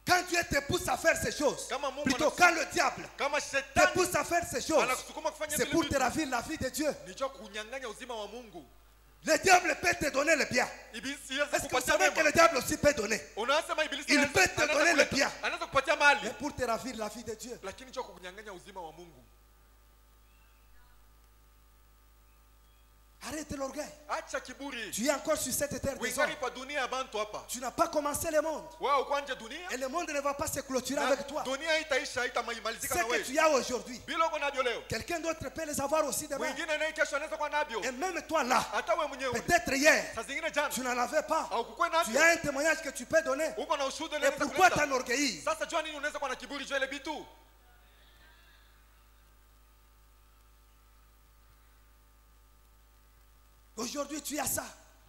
Quand Dieu te pousse à faire ces choses, Kama Mungu plutôt quand le diable kama te shetani pousse à faire ces choses, anakusukuma kufanya c'est vile pour vitu, te ravir la vie de Dieu. nicho kunyang'anya uzima wa Mungu. Le diable peut te donner le bien. Ibilisi yaweza Est-ce que vous kupatia savez que mema. le diable aussi peut donner? Unasema ibilisi Il anaweza- peut te anaweza donner le kuleta- bien. anaweza kupatia mali, Mais pour te ravir la vie de Dieu. lakini nicho kunyang'anya uzima wa Mungu. Arrête l'orgueil. Acha kiburi. Tu es encore sur cette terre des hommes. Wengari pa dunia ya bantu hapa. Tu n'as pas commencé le monde. Wao uko nje dunia. Et le monde ne va pas se clôturer Na avec toi. dunia haitaisha, haitamalizika Ce na que wewe. tu as aujourd'hui, Bila uko navyo leo. quelqu'un d'autre peut les avoir aussi demain. Mwingine naye kesho anaweza kuwa navyo. Et même toi là, Hata wewe mwenyewe. peut-être hier, Saa zingine jana tu n'en avais pas. haukukuwa Tu navyo. as un témoignage que tu peux donner. Uko na ushuhuda Et unaweza pourquoi kuleta. t'enorgueillir? Sasa jua nini unaweza kuwa na kiburi juu ya ile vitu? Aujourd'hui, tu as ça.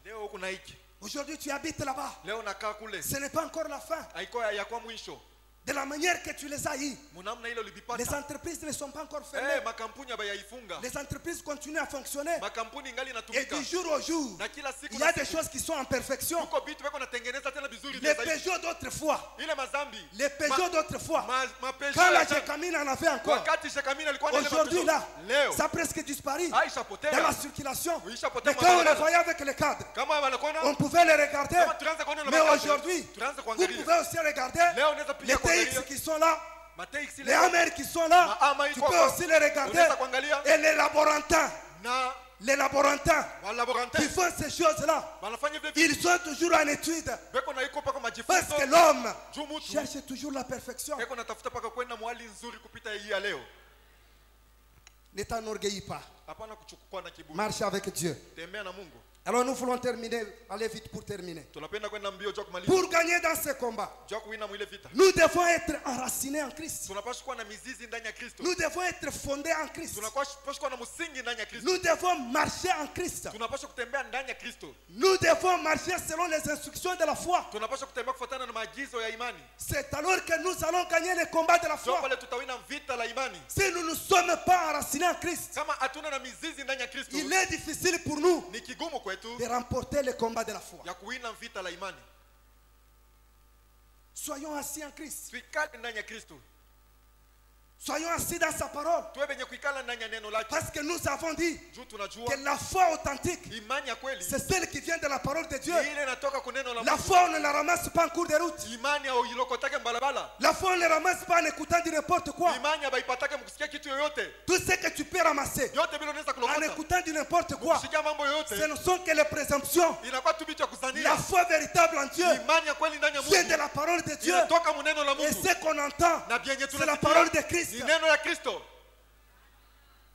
Leo huko na hiki. Aujourd'hui, tu habites là-bas. Leo nakaa kule. Ce n'est pas encore la fin. Haiko ya kwa mwisho. De la manière que tu les as eus, Munamna ile les ulivipata. entreprises ne sont pas encore fermées. Makampuni hayaifunga. Les entreprises continuent à fonctionner. Makampuni ingali Et inatumika. du jour au jour, Na kila siku il y a des choses qui sont en perfection. Kuko vitu viko natengeneza tena vizuri Les zaidi. Peugeot d'autrefois, Ile mazambi. les Peugeot d'autrefois, Mapesho quand la ya jana. Jacamine en avait encore, Wakati Shekamina alikuwa na ile aujourd'hui mapesho. là, Leo ça a presque disparu Aisha dans potea. la circulation. Aisha potea. Mais quand on les voyait avec les cadres, Kama wanakuwa on pouvait les regarder. Kama tuanze kuona ile Mais makati, aujourd'hui, tuanze vous kuangalia. pouvez aussi regarder Leo unaweza les pia kuangalia. TX qui sont là, Mateksi les Hammer qui sont là. Maama Tu iko peux hapa. aussi les regarder. Unaweza kuangalia. Et les laborantins, Na les laborantins walaborante qui font ces choses-là, wanafanya vile vitu. ils sont toujours en étude. Beko na iko paka Parce majifunzo. que l'homme Juu mtu cherche toujours la perfection. beko natafuta paka kwenda mwali nzuri kupita hii ya leo. Ne t'enorgueillis pas. Hapana kuchukua na kiburi. Marche avec Dieu. Tembea na Mungu. Alors nous voulons terminer. Allez vite pour terminer. Tunapenda kwenda mbio juu kumaliza. Pour gagner dans ce combat, Juu kuwina mwile vita. nous devons être enracinés en Christ. Tunapaswa kuwa na mizizi ndani ya Kristo. Nous devons être fondés en Christ. Tunapaswa kuwa na msingi ndani ya Kristo. Nous devons marcher en Christ. Tunapaswa kutembea ndani ya Kristo. Nous devons marcher selon les instructions de la foi. Tunapaswa kutembea kufuatana na maagizo ya imani. C'est alors que nous allons gagner le combat de la Juu foi. pale tutawina vita la imani. Si nous ne sommes pas enracinés en Christ, Kama hatuna na mizizi ndani ya Kristo, il est difficile pour nous ni kigumu kwetu de remporter le combat de la foi. ya kuwina vita la imani. Soyons assis en Christ. Tuikale ndani ya Kristo. Soyons assis dans sa parole. Tuwe benye kuikala ndani ya neno lake. Parce que nous avons dit Juu tunajua que la foi authentique, imani ya kweli c'est celle qui vient de la parole de Dieu. ile inatoka kwa neno la La Mungu. foi, on ne la ramasse pas en cours de route. Imani au ilokotake mbalabala. La foi, on ne la ramasse pas en écoutant du n'importe quoi. Imani habaipatake mkusikia kitu yoyote. Tout ce que tu peux ramasser Yote bila unaweza en kulokota. écoutant du n'importe quoi, Kusikia mambo ce yoyote ne sont que les présomptions. inakuwa tu vitu ya La kuzania. foi véritable en Dieu Imani ya kweli ndani ya vient de Mungu la parole de Dieu. inatoka mu neno la Et Mungu. ce qu'on entend, Na bien c'est la parole de Christ. ni neno ya Kristo.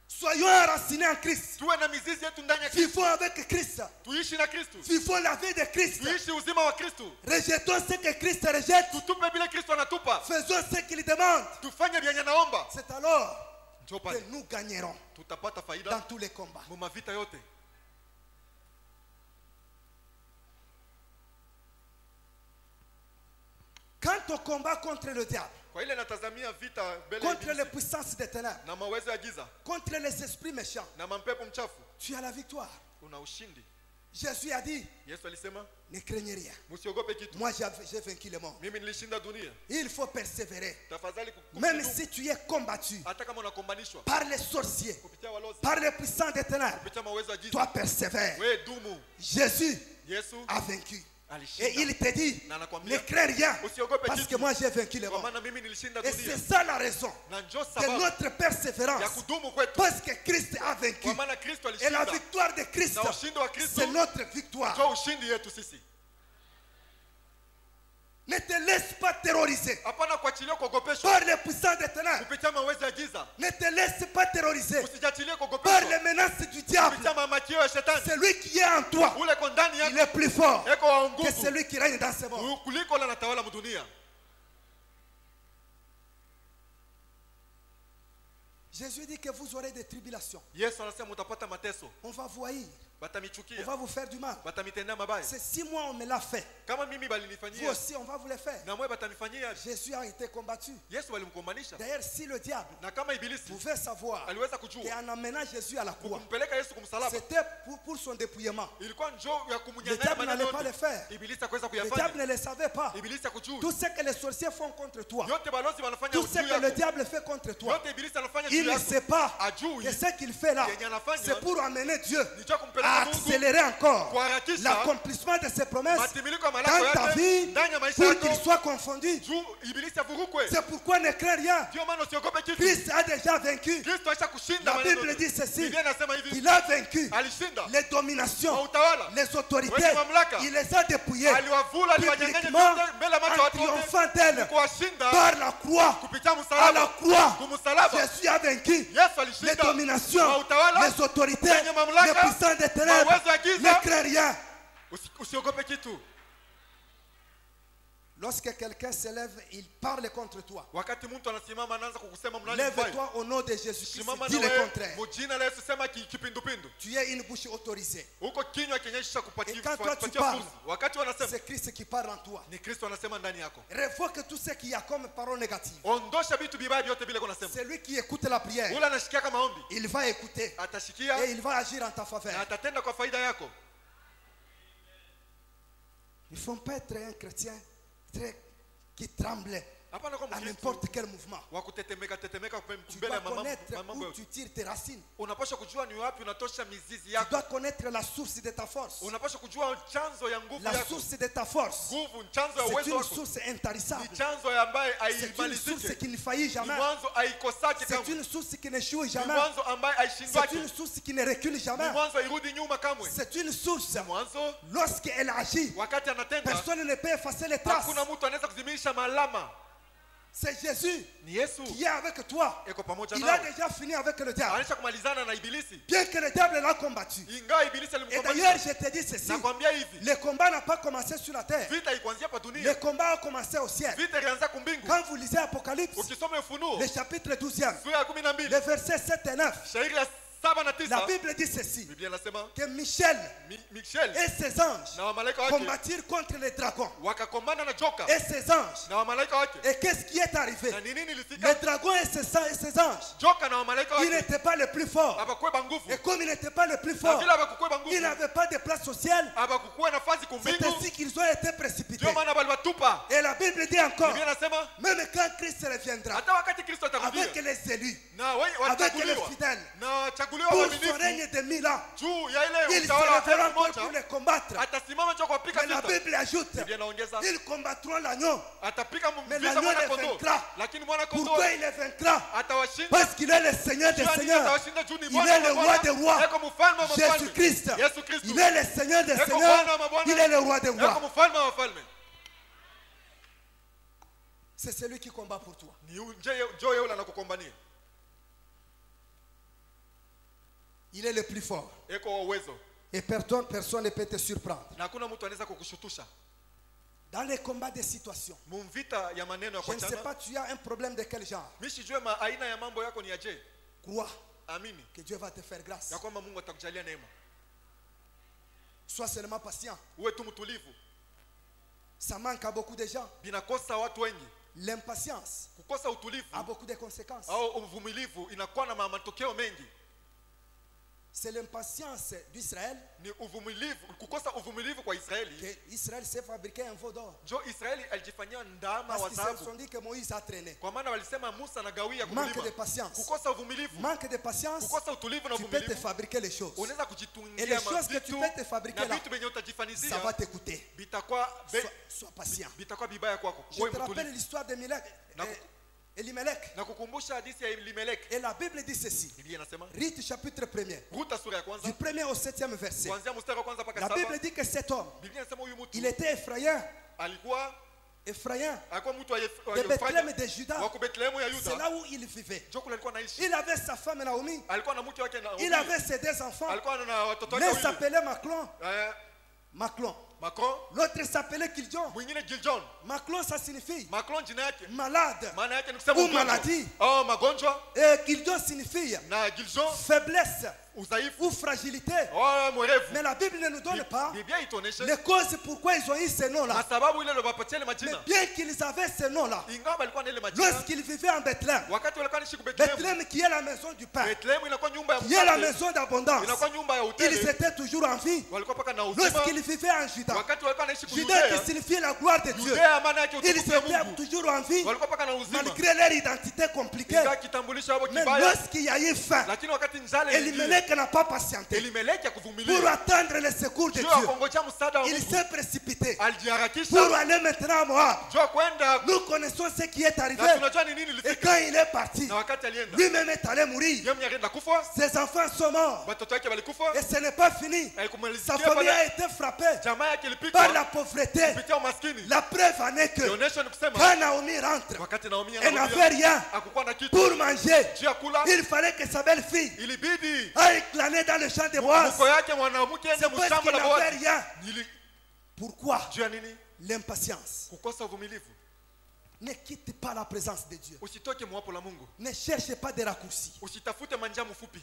Soyons enracinés en Christ. Tuwe na mizizi yetu ndani ya Kristo. Vivons avec Christ. Tuishi na Kristo. Vivons la vie de Christ. Tuishi uzima wa Kristo. Rejetons ce que Christ rejette. Tutupe bila Kristo anatupa. Faisons ce qu'il demande. Tufanye vyenye naomba. C'est alors Njoo que pale. nous gagnerons Tutapata dans faida tous les combats. mu mavita yote. Quant au combat contre le diable, Kwa ile natazamia vita mbele ya contre les ibilisi puissances des ténèbres, na mawezo ya giza contre les esprits méchants, na mampepo mchafu, tu as la victoire. una ushindi. Jésus a dit, Yesu alisema ne craignez rien. msiogope kitu. Moi, j'ai vaincu le monde. Mimi nilishinda dunia. Il faut persévérer. Tafadhali Même si tu es combattu hata kama unakombanishwa par les sorciers, kupitia walozi, par les puissants des ténèbres, kupitia mawezo ya giza, toi persévère. we dumu. Jésus Yesu a vaincu. Et alishinda. il te dit, Na ne anakuambia crains rien, usiogope parce que kitu. moi j'ai vaincu le Kwa monde. maana mimi nilishinda Et dunia. c'est ça la raison Na njoo de sababu notre ya persévérance. kudumu kwetu. Parce que Christ a vaincu. Kwa maana Kristo Et la alishinda. victoire de Christ, Na ushindi wa Kristo c'est notre victoire. njoo ushindi yetu sisi. Ne te laisse pas terroriser Hapana kuachilia kuogopeshwa par les puissants des ténèbres. kupitia mawezo ya giza. Ne te laisse pas terroriser Usijachilie par kuogopeshwa les menaces du diable. kupitia mamakio ya shetani. Celui qui est en toi, Ule kwa ndani il yako est plus fort eko wa que nguvu celui qui règne dans ce monde. kuliko ule anatawala mdunia. Jésus dit que vous aurez des tribulations. Yesu anasema utapata mateso. On va voir. batamichukia, on va vous faire du mal. batamitendea mabaya. C'est si moi on me l'a fait, Kama mimi vous balinifanyia, aussi on va vous le faire. na mwe batanifanyia. Jésus a été combattu. Yesu walimkombanisha. D'ailleurs, si le diable Na kama ibilisi pouvait savoir aliweza kujua qu'en amenant Jésus à la croix, kumpeleka Yesu kumsalaba, c'était pour son dépouillement. ilikuwa njoo ya Le kumunyang'anya diable maneno n'allait pas le yote. faire. Ibilisi hakuweza Le diable kuyafanya. ne le savait pas. Ibilisi hakujua. Tout ce que les sorciers font contre toi, Yote balozi wanafanya tout ce juu que le yako. diable fait contre toi, Yote ibilisi anafanya il juu ne yako. sait pas Ajui. que ce qu'il fait là, Yenye anafanya c'est pour amener Dieu ni cha à kumpeleka Mungu accélérer encore kuharakisha l'accomplissement de ses promesses matimiliko ya dans malako ta yake vie ndani ya maisha pour yako. qu'il soit confondu. Juu ibilisi avurukwe. C'est pourquoi ne crains rien. Ndio maana usiogope kitu. Christ a déjà vaincu. Kristo aisha kushinda La maneno Bible yote. dit ceci, Biblia inasema hivi, il a vaincu alishinda les dominations, utawala, les autorités, wenye mamlaka. il les a dépouillées aliwavula, aliwanyang'anya publiquement vyote mbele ya macho ya en watu wote, triomphant d'elle kuwashinda par la croix. kupitia À la msalaba. croix, Kumsalaba Jésus a vaincu Yesu les alishinda dominations, utawala, les autorités, wenye mamlaka, les puissants des ténèbres. mawezo ya giza. Ne crains rien. Usiogope kitu. Lorsque quelqu'un se lève, il parle contre toi. Wakati mtu anasimama anaanza kukusema mnani mbaya, Lève-toi au nom de Jésus-Christ. simama Dis na le wewe contraire. mjina la Yesu, sema kipindupindu. Tu es une bouche autorisée. Huko kinywa kinyesha Et quand toi tu kupatia parles, fursa. Wakati wanasema c'est Christ qui parle en toi. ni Kristo anasema ndani yako. Révoque tout ce qu'il y a comme parole négative. Ondosha vitu vibaya vyote vile kunasema. Celui qui écoute la prière, Ule anashikia kama ombi, il va écouter atashikia et il va agir en ta na faveur. atatenda kwa faida yako. Il ne faut pas être un chrétien qui tremble Hapana kwa à Mkristo n'importe quel mouvement. wa kutetemeka Tu mbele dois ya connaître mambo où yote. tu tires tes racines. Unapaswa kujua ni wapi unatosha mizizi Tu yako. dois connaître la source de ta force. Unapaswa kujua chanzo ya nguvu La yako. source de ta force, Nguvu, chanzo ya c'est uwezo une wako. source intarissable. Ni chanzo ya ambaye C'est une source haimaliziki. qui ne faillit Ni jamais. mwanzo haikosaki C'est kamwe. une source qui n'échoue Ni jamais. mwanzo ambaye C'est haishindwaki. une source qui ne recule Ni jamais. mwanzo hairudi nyuma kamwe. C'est une source, Mwanzo lorsqu'elle agit, wakati anatenda, personne ne peut effacer les traces. hakuna mtu anaweza kuzimisha malama. C'est Jésus Ni Yesu qui est avec toi. eko pamoja Il a nawe. déjà fini avec le diable. Anaisha kumalizana na ibilisi. Bien que le diable l'a combattu. Ingawa ibilisi Et d'ailleurs, alimkombanisha. je te dis ceci. Nakwambia hivi, Le combat n'a pas commencé sur la terre. vita ikuanzia hapa Le dunia. combat a commencé au ciel. Vita ilianza kumbingu. Quand vous lisez Apocalypse, Ukisoma Ufunuo le chapitre 12e, sura ya 12, le verset 7 et 9, shairi ya 7 na la 9, Bible dit ceci, Biblia inasema que Michel Michel et ses anges na wamalaika wake combattirent contre les dragons wakakombana na joka et ses anges. na wamalaika wake. Et qu'est-ce qui est arrivé? Na ni nini ilifika? Les dragons et ses anges, Joka na wamalaika ils wake n'étaient pas les plus forts. abakuwa nguvu. Et comme ils n'étaient pas les plus Na forts, vile abakuwa ils nguvu, n'avaient pas de place au ciel. abakuwa nafasi C'est kumbingu. ainsi qu'ils ont été précipités. Ndio maana baliwatupa. Et la Bible dit encore, Biblia inasema même quand Christ reviendra, hata wakati Kristo atarudia avec les élus, na wale avec les wachaguliwa fidèles, na wachaguliwa pour son waaminifu règne de 1000 ans, juu ya ile ils se utawala wa lèveront elfu encore pour moja, les combattre. atasimama cho kuwapiga Mais la vita. Bible ajoute, Biblia inaongeza ils combattront l'agneau. atapiga Mais vita l'agneau mwana les kondoo, vaincra. lakini mwana kondoo Pourquoi il les vaincra? atawashinda. Parce qu'il est le Seigneur des Juu ya nini seigneurs. atawashinda? Juu ni Il Bwana est le wa roi mabwana, des rois. eko mfalme wa mafalme. Jésus-Christ. Yesu Kristo Il est le Seigneur des eko seigneurs. Bwana wa mabwana, Il est le roi des eko rois. mfalme wa wafalme. C'est celui qui combat pour toi. Ni njoo yule anakukombania, Il est le plus fort. eko wa uwezo Et personne ne peut te surprendre. na hakuna mtu anaweza kukushutusha. Dans les combats des situations, Mumvita ya maneno ya je ne sais kuachana, pas, tu as un problème de quel genre. mimi sijue aina ya mambo yako ni aje. Crois Amini que Dieu va te faire grâce. ya kwamba Mungu atakujalia neema. Sois seulement patient. Uwe tu mtulivu. Ça manque à beaucoup de gens. Binakosa watu wengi. L'impatience Kukosa utulivu a beaucoup de conséquences. au uvumilivu inakuwa na matokeo mengi. C'est l'impatience d'Israël Ni uvumilivu, kukosa uvumilivu kwa Israeli. que Israël s'est fabriqué un veau d'or. Jo Israeli alijifanyia ndama Parce wa qu'ils se sont dhahabu. dit que Moïse a traîné. Kwa maana walisema Musa na gawia Manque de kumlima. patience. Kukosa uvumilivu, Manque de patience, kukosa utulivu na tu peux te uvumilivu, fabriquer les choses. unaweza Et kujitungia les choses que tu vitu peux te fabriquer na là, vitu venye ça utajifanizia va te coûter. bitakuwa Sois patient. bitakuwa bibaya kwako. Je Wewe te rappelle mtulivu. l'histoire de Elimelech. Na kukumbusha hadithi ya Elimeleki. Et la Bible dit ceci. Biblia inasema Rite chapitre 1er. Ruta sura ya kwanza Du 1er au 7e verset. kuanzia mstari wa kwanza mpaka La 7. Bible dit que cet homme, Biblia inasema huyu mtu il était Ephraïen. alikuwa Ephraïen mtu wa de Bethléem de Juda. wa Bethlehemu ya C'est Yuda. là où il vivait. Joko alikuwa anaishi. Il avait sa femme Naomi. Alikuwa na mke wake na Il avait ses deux enfants. alikuwa na watoto L'un wake wawili. s'appelait Maclon. Eh, Maclon. Macron, L'autre s'appelait Kiljon. mwingine Giljon. Macron, ça signifie Macron jina yake malade maana yake ni kusema ou ugonjwa. maladie. Oh, magonjwa. Et Kiljon signifie Na Giljon faiblesse udhaifu. ou fragilité. Oh, mwerevu. Mais la Bible ne nous donne pas Biblia ituoneshe les causes pourquoi ils ont eu ce nom-là. na sababu ile lobapatia ile Mais majina. bien qu'ils avaient ce nom-là, Ingawa balikuwa na ile majina. lorsqu'ils vivaient en Bethléem, Wakati walikuwa wanaishi Bethlehem. Bethléem qui est la maison du Père, Bethlehem inakuwa nyumba ya qui est la mfalme. maison d'abondance, Inakuwa nyumba ya ils hoteli. étaient toujours en vie. Walikuwa paka na uzima. Lorsqu'ils vivaient en Juda, Wakati walikuwa wanaishi Juda qui Judea. signifie la gloire de Dieu, Judea maana yake ils utukufu wa étaient Mungu. toujours en vie Walikuwa paka na uzima. malgré leur identité compliquée. Ingawa kitambulisho hapo Mais kibaya. lorsqu'il y a eu faim, Lakini wakati njala Elimelech n'a pas patienté Elimeleki pour akuvumilia. attendre le secours de Juu ya Dieu. kungojea msaada wa Il Mungu. s'est précipité Alijiharakisha. pour aller maintenant à Moab. Juu ya kwenda Nous connaissons ce qui est arrivé. na tunajua ni nini Et ilifika. quand il est parti, Na wakati alienda. lui-même est allé mourir. Yeye mwenyewe alienda kufa. Ses enfants sont morts. Watoto wake walikufa. Et ce n'est pas fini. Sa Haikumalizikia famille a pale. été frappée Jamaa yake par ilipigwa la pauvreté. kupitia umaskini. La preuve en est que Ionyesha ni kusema quand Naomi rentre, wakati Naomi elle n'avait anarudia rien hakukuwa na kitu. pour manger. Juu ya kula Il fallait que sa belle-fille ilibidi aille glaner dans le champ de Boaz. mko yake mwanamke ende C'est parce mshamba qu'il la n'avait Boazi. rien. Ili Pourquoi? juu ya nini? L'impatience. Kukosa uvumilivu. Ne quitte pas la présence de Dieu. Usitoke mwapo la Mungu. Ne cherche pas des raccourcis. Usitafute manjia mfupi.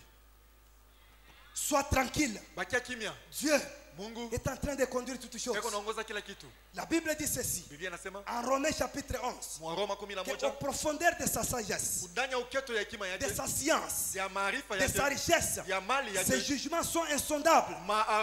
Sois tranquille. Bakia kimya. Dieu Mungu est en train de conduire toutes choses. yako naongoza kila kitu. La Bible dit ceci. Biblia inasema En Romains chapitre 11. Mwaroma Que 11 aux profondeurs de sa sagesse, ndani ya uketo ya hekima de yake sa science, ya maarifa de sa yake richesse, ya mali ses yake jugements sont insondables.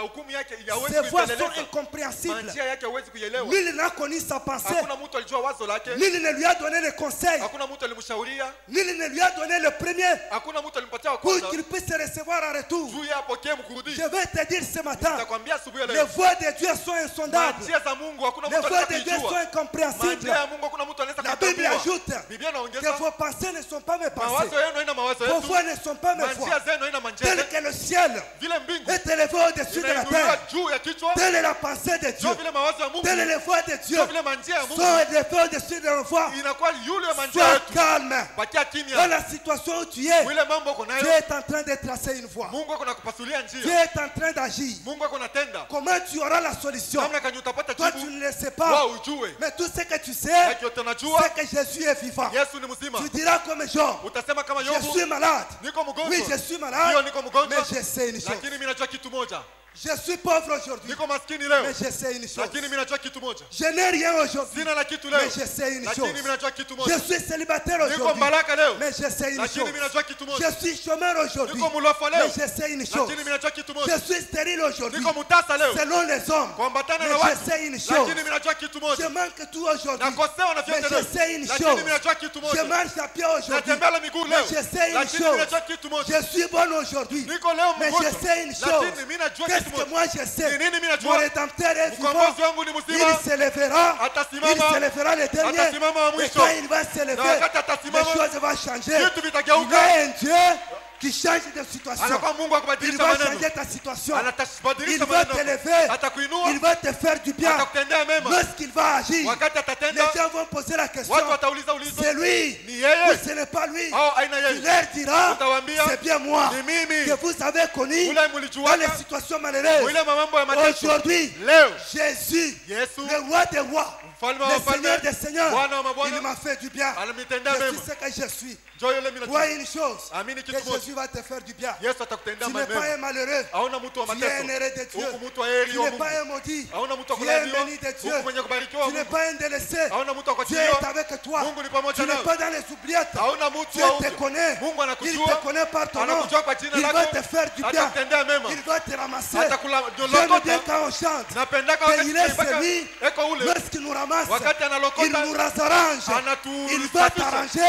hukumu yake hawezi Ses voies sont kuieleza. incompréhensibles. Manjia yake hawezi kuielewa. Nul n'a connu sa pensée. Hakuna mtu alijua wazo lake. Nul ne lui a donné le conseil. Hakuna mtu alimshauria. Nul ne lui a donné le premier Hakuna mtu alimpatia wa pour kwanza. qu'il puisse recevoir en retour. Juu ya apokee mkurudi. Je vais te dire ce matin, Nitakwambia asubuhi les leo. voies de Dieu sont insondables. Manjia za Mungu hakuna Les mtu voies anaweza de Dieu sont kujua. incompréhensibles. Manjia ya Mungu hakuna mtu anaweza La Bible kutambua. ajoute Biblia que inaongeza vos pensées ne sont pas mes pensées. mawazo yenu haina mawazo Vos yetu. voies ne sont pas mes Manjia voies. zenu haina manjia Tel zetu. que le ciel Vile mbingu est élevé au-dessus de la inainuliwa terre. juu ya kichwa. Telle est la pensée de Dieu. Sio vile mawazo ya Mungu. Telle est les voies de Dieu. Sio vile manjia ya Mungu. Sont élevées au-dessus de nos voies. Inakuwa yule manjia Sois yetu. calme. Bakia Dans kimya. la situation où tu es, Ile mambo uko Dieu nayo. est en train de tracer une voie. Mungu ako nakupasulia Dieu njia. est en train d'agir. Mungu ako natenda. Comment tu auras la solution? Namna kanyo utapata Toi, tu jibu. ne le sais Wewe pas. ujue. Mais tout ce que tu sais, Haki yote unajua. c'est que Jésus est vivant. Yesu ni mzima. Tu diras comme Job, Utasema kama je Yobu. suis malade. Niko mgonjwa. Oui, je suis Ndio malade, niko mgonjwa. mais je sais une chose. Lakini mimi najua kitu moja. Je suis pauvre aujourd'hui, Niko maskini leo. mais je sais une chose. Lakini mimi najua kitu moja. Je n'ai rien aujourd'hui, Sina la kitu leo. mais je sais une Lakini chose. mimi najua kitu Je moja. suis célibataire Niko aujourd'hui, mbaraka leo. mais je sais une Lakini chose. mimi najua kitu moja. Je suis chômeur aujourd'hui, Niko mulofa leo. mais je sais une chose. Lakini mimi najua kitu moja. Je suis stérile aujourd'hui, Niko mutasa leo. selon les hommes, Kuambatana mais na je watu. sais une chose. Lakini mimi najua kitu Je moja. manque tout aujourd'hui, Nakosewa na mais vyote je leo. sais une Lakini chose. mimi najua kitu Je moja. marche à pied aujourd'hui, Natembea la miguu mais leo. je sais une Lakini mimi chose. najua kitu moja. Je suis bon aujourd'hui, Niko leo mais mgonjwa. je sais une chose. Lakini mimi najua Qu'est-ce kitu que moja. moi je sais? Ni nini mimi Mon najua? rédempteur est vivant. Mkombozi wangu ni mzima. Il s'élèvera. Atasimama. Il s'élèvera le dernier. Atasimama wa Et mwisho. quand il va Na s'élever, wakati les atasimama, choses vont changer. vitu Il vitageuka. est un Dieu qui change de situation. Anakuwa Mungu Il akubadilisha va maneno. changer ta situation. Il Atabadilisha va maneno. t'élever. Atakuinua. Il va te faire du bien. Atakutendea mema. Lorsqu'il va agir, Wakati les atatenda, gens vont poser la question. watu watauliza ulizo. C'est lui Ni ou yeye ce n'est pas lui? au aina Tu yeye. leur diras, Utawaambia, c'est bien moi ni mimi. que vous avez connu Ule dans les mlijuaka. situations malheureuses. Ile mambo ya mateso. Aujourd'hui, Leo Jésus, Yesu le roi des rois, mfalme wa le wafalme, Seigneur des seigneurs, Bwana wa il mabwana, m'a fait du bien. alinitendea Je mema. suis ce que je suis. Njoo yule mimi Vois najua. une chose, Amini que kitu moja. Jésus va te faire du bien. Yesu atakutendea Tu n'es pas mema. un malheureux, Hauna mtu wa tu es un mateso. heureux de Dieu. Huku mtu wa heri Tu wa n'es Mungu. pas un maudit, Hauna mtu wa tu es un kulaaniwa. béni de Dieu. Huku mwenye kubarikiwa Tu n'es Mungu. pas un délaissé, Hauna mtu wa Dieu kuachiliwa. est avec toi. Mungu ni pamoja Tu n'es nawe. pas dans les oubliettes. Hauna mtu Dieu wa te ovyo. connaît. Mungu Il anakujua. te connaît par ton nom. Anakujua kwa jina Il va lako. te faire du bien. Atakutendea mema. Il va te ramasser. Atakula J'aime lokota. bien quand on chante. Napendaka Que wakati il est tunaimba celui, eko ule. lorsqu'il nous ramasse, Wakati il analokota. nous arrange. Anatu- Il va t'arranger.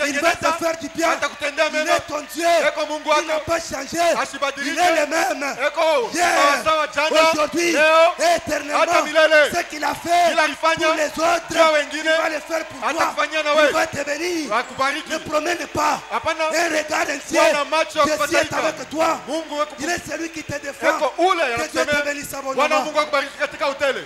Il va te faire du bien. Atakutendea Il mema. est ton Dieu. Eko Mungu Il n'a wako. pas changé. Asibadilike. Il est le même. Eko Hier, sawa jana. aujourd'hui, Leo. éternellement. Hata milele. Ce qu'il a fait Kila alifanya. pour les autres, Juu ya wengine. il va le faire pour toi. Atakufanyia na wewe. Il va te bénir. Akubariki. Ne promène pas. Hapana. Un regard entier. Bwana macho ya Jésus est kufadhaika. avec toi. Mungu weko Il est celui qui te défend. eko ule Que Dieu te anakusemea. bénisse Bwana abondamment. Mungu akubariki katika hoteli.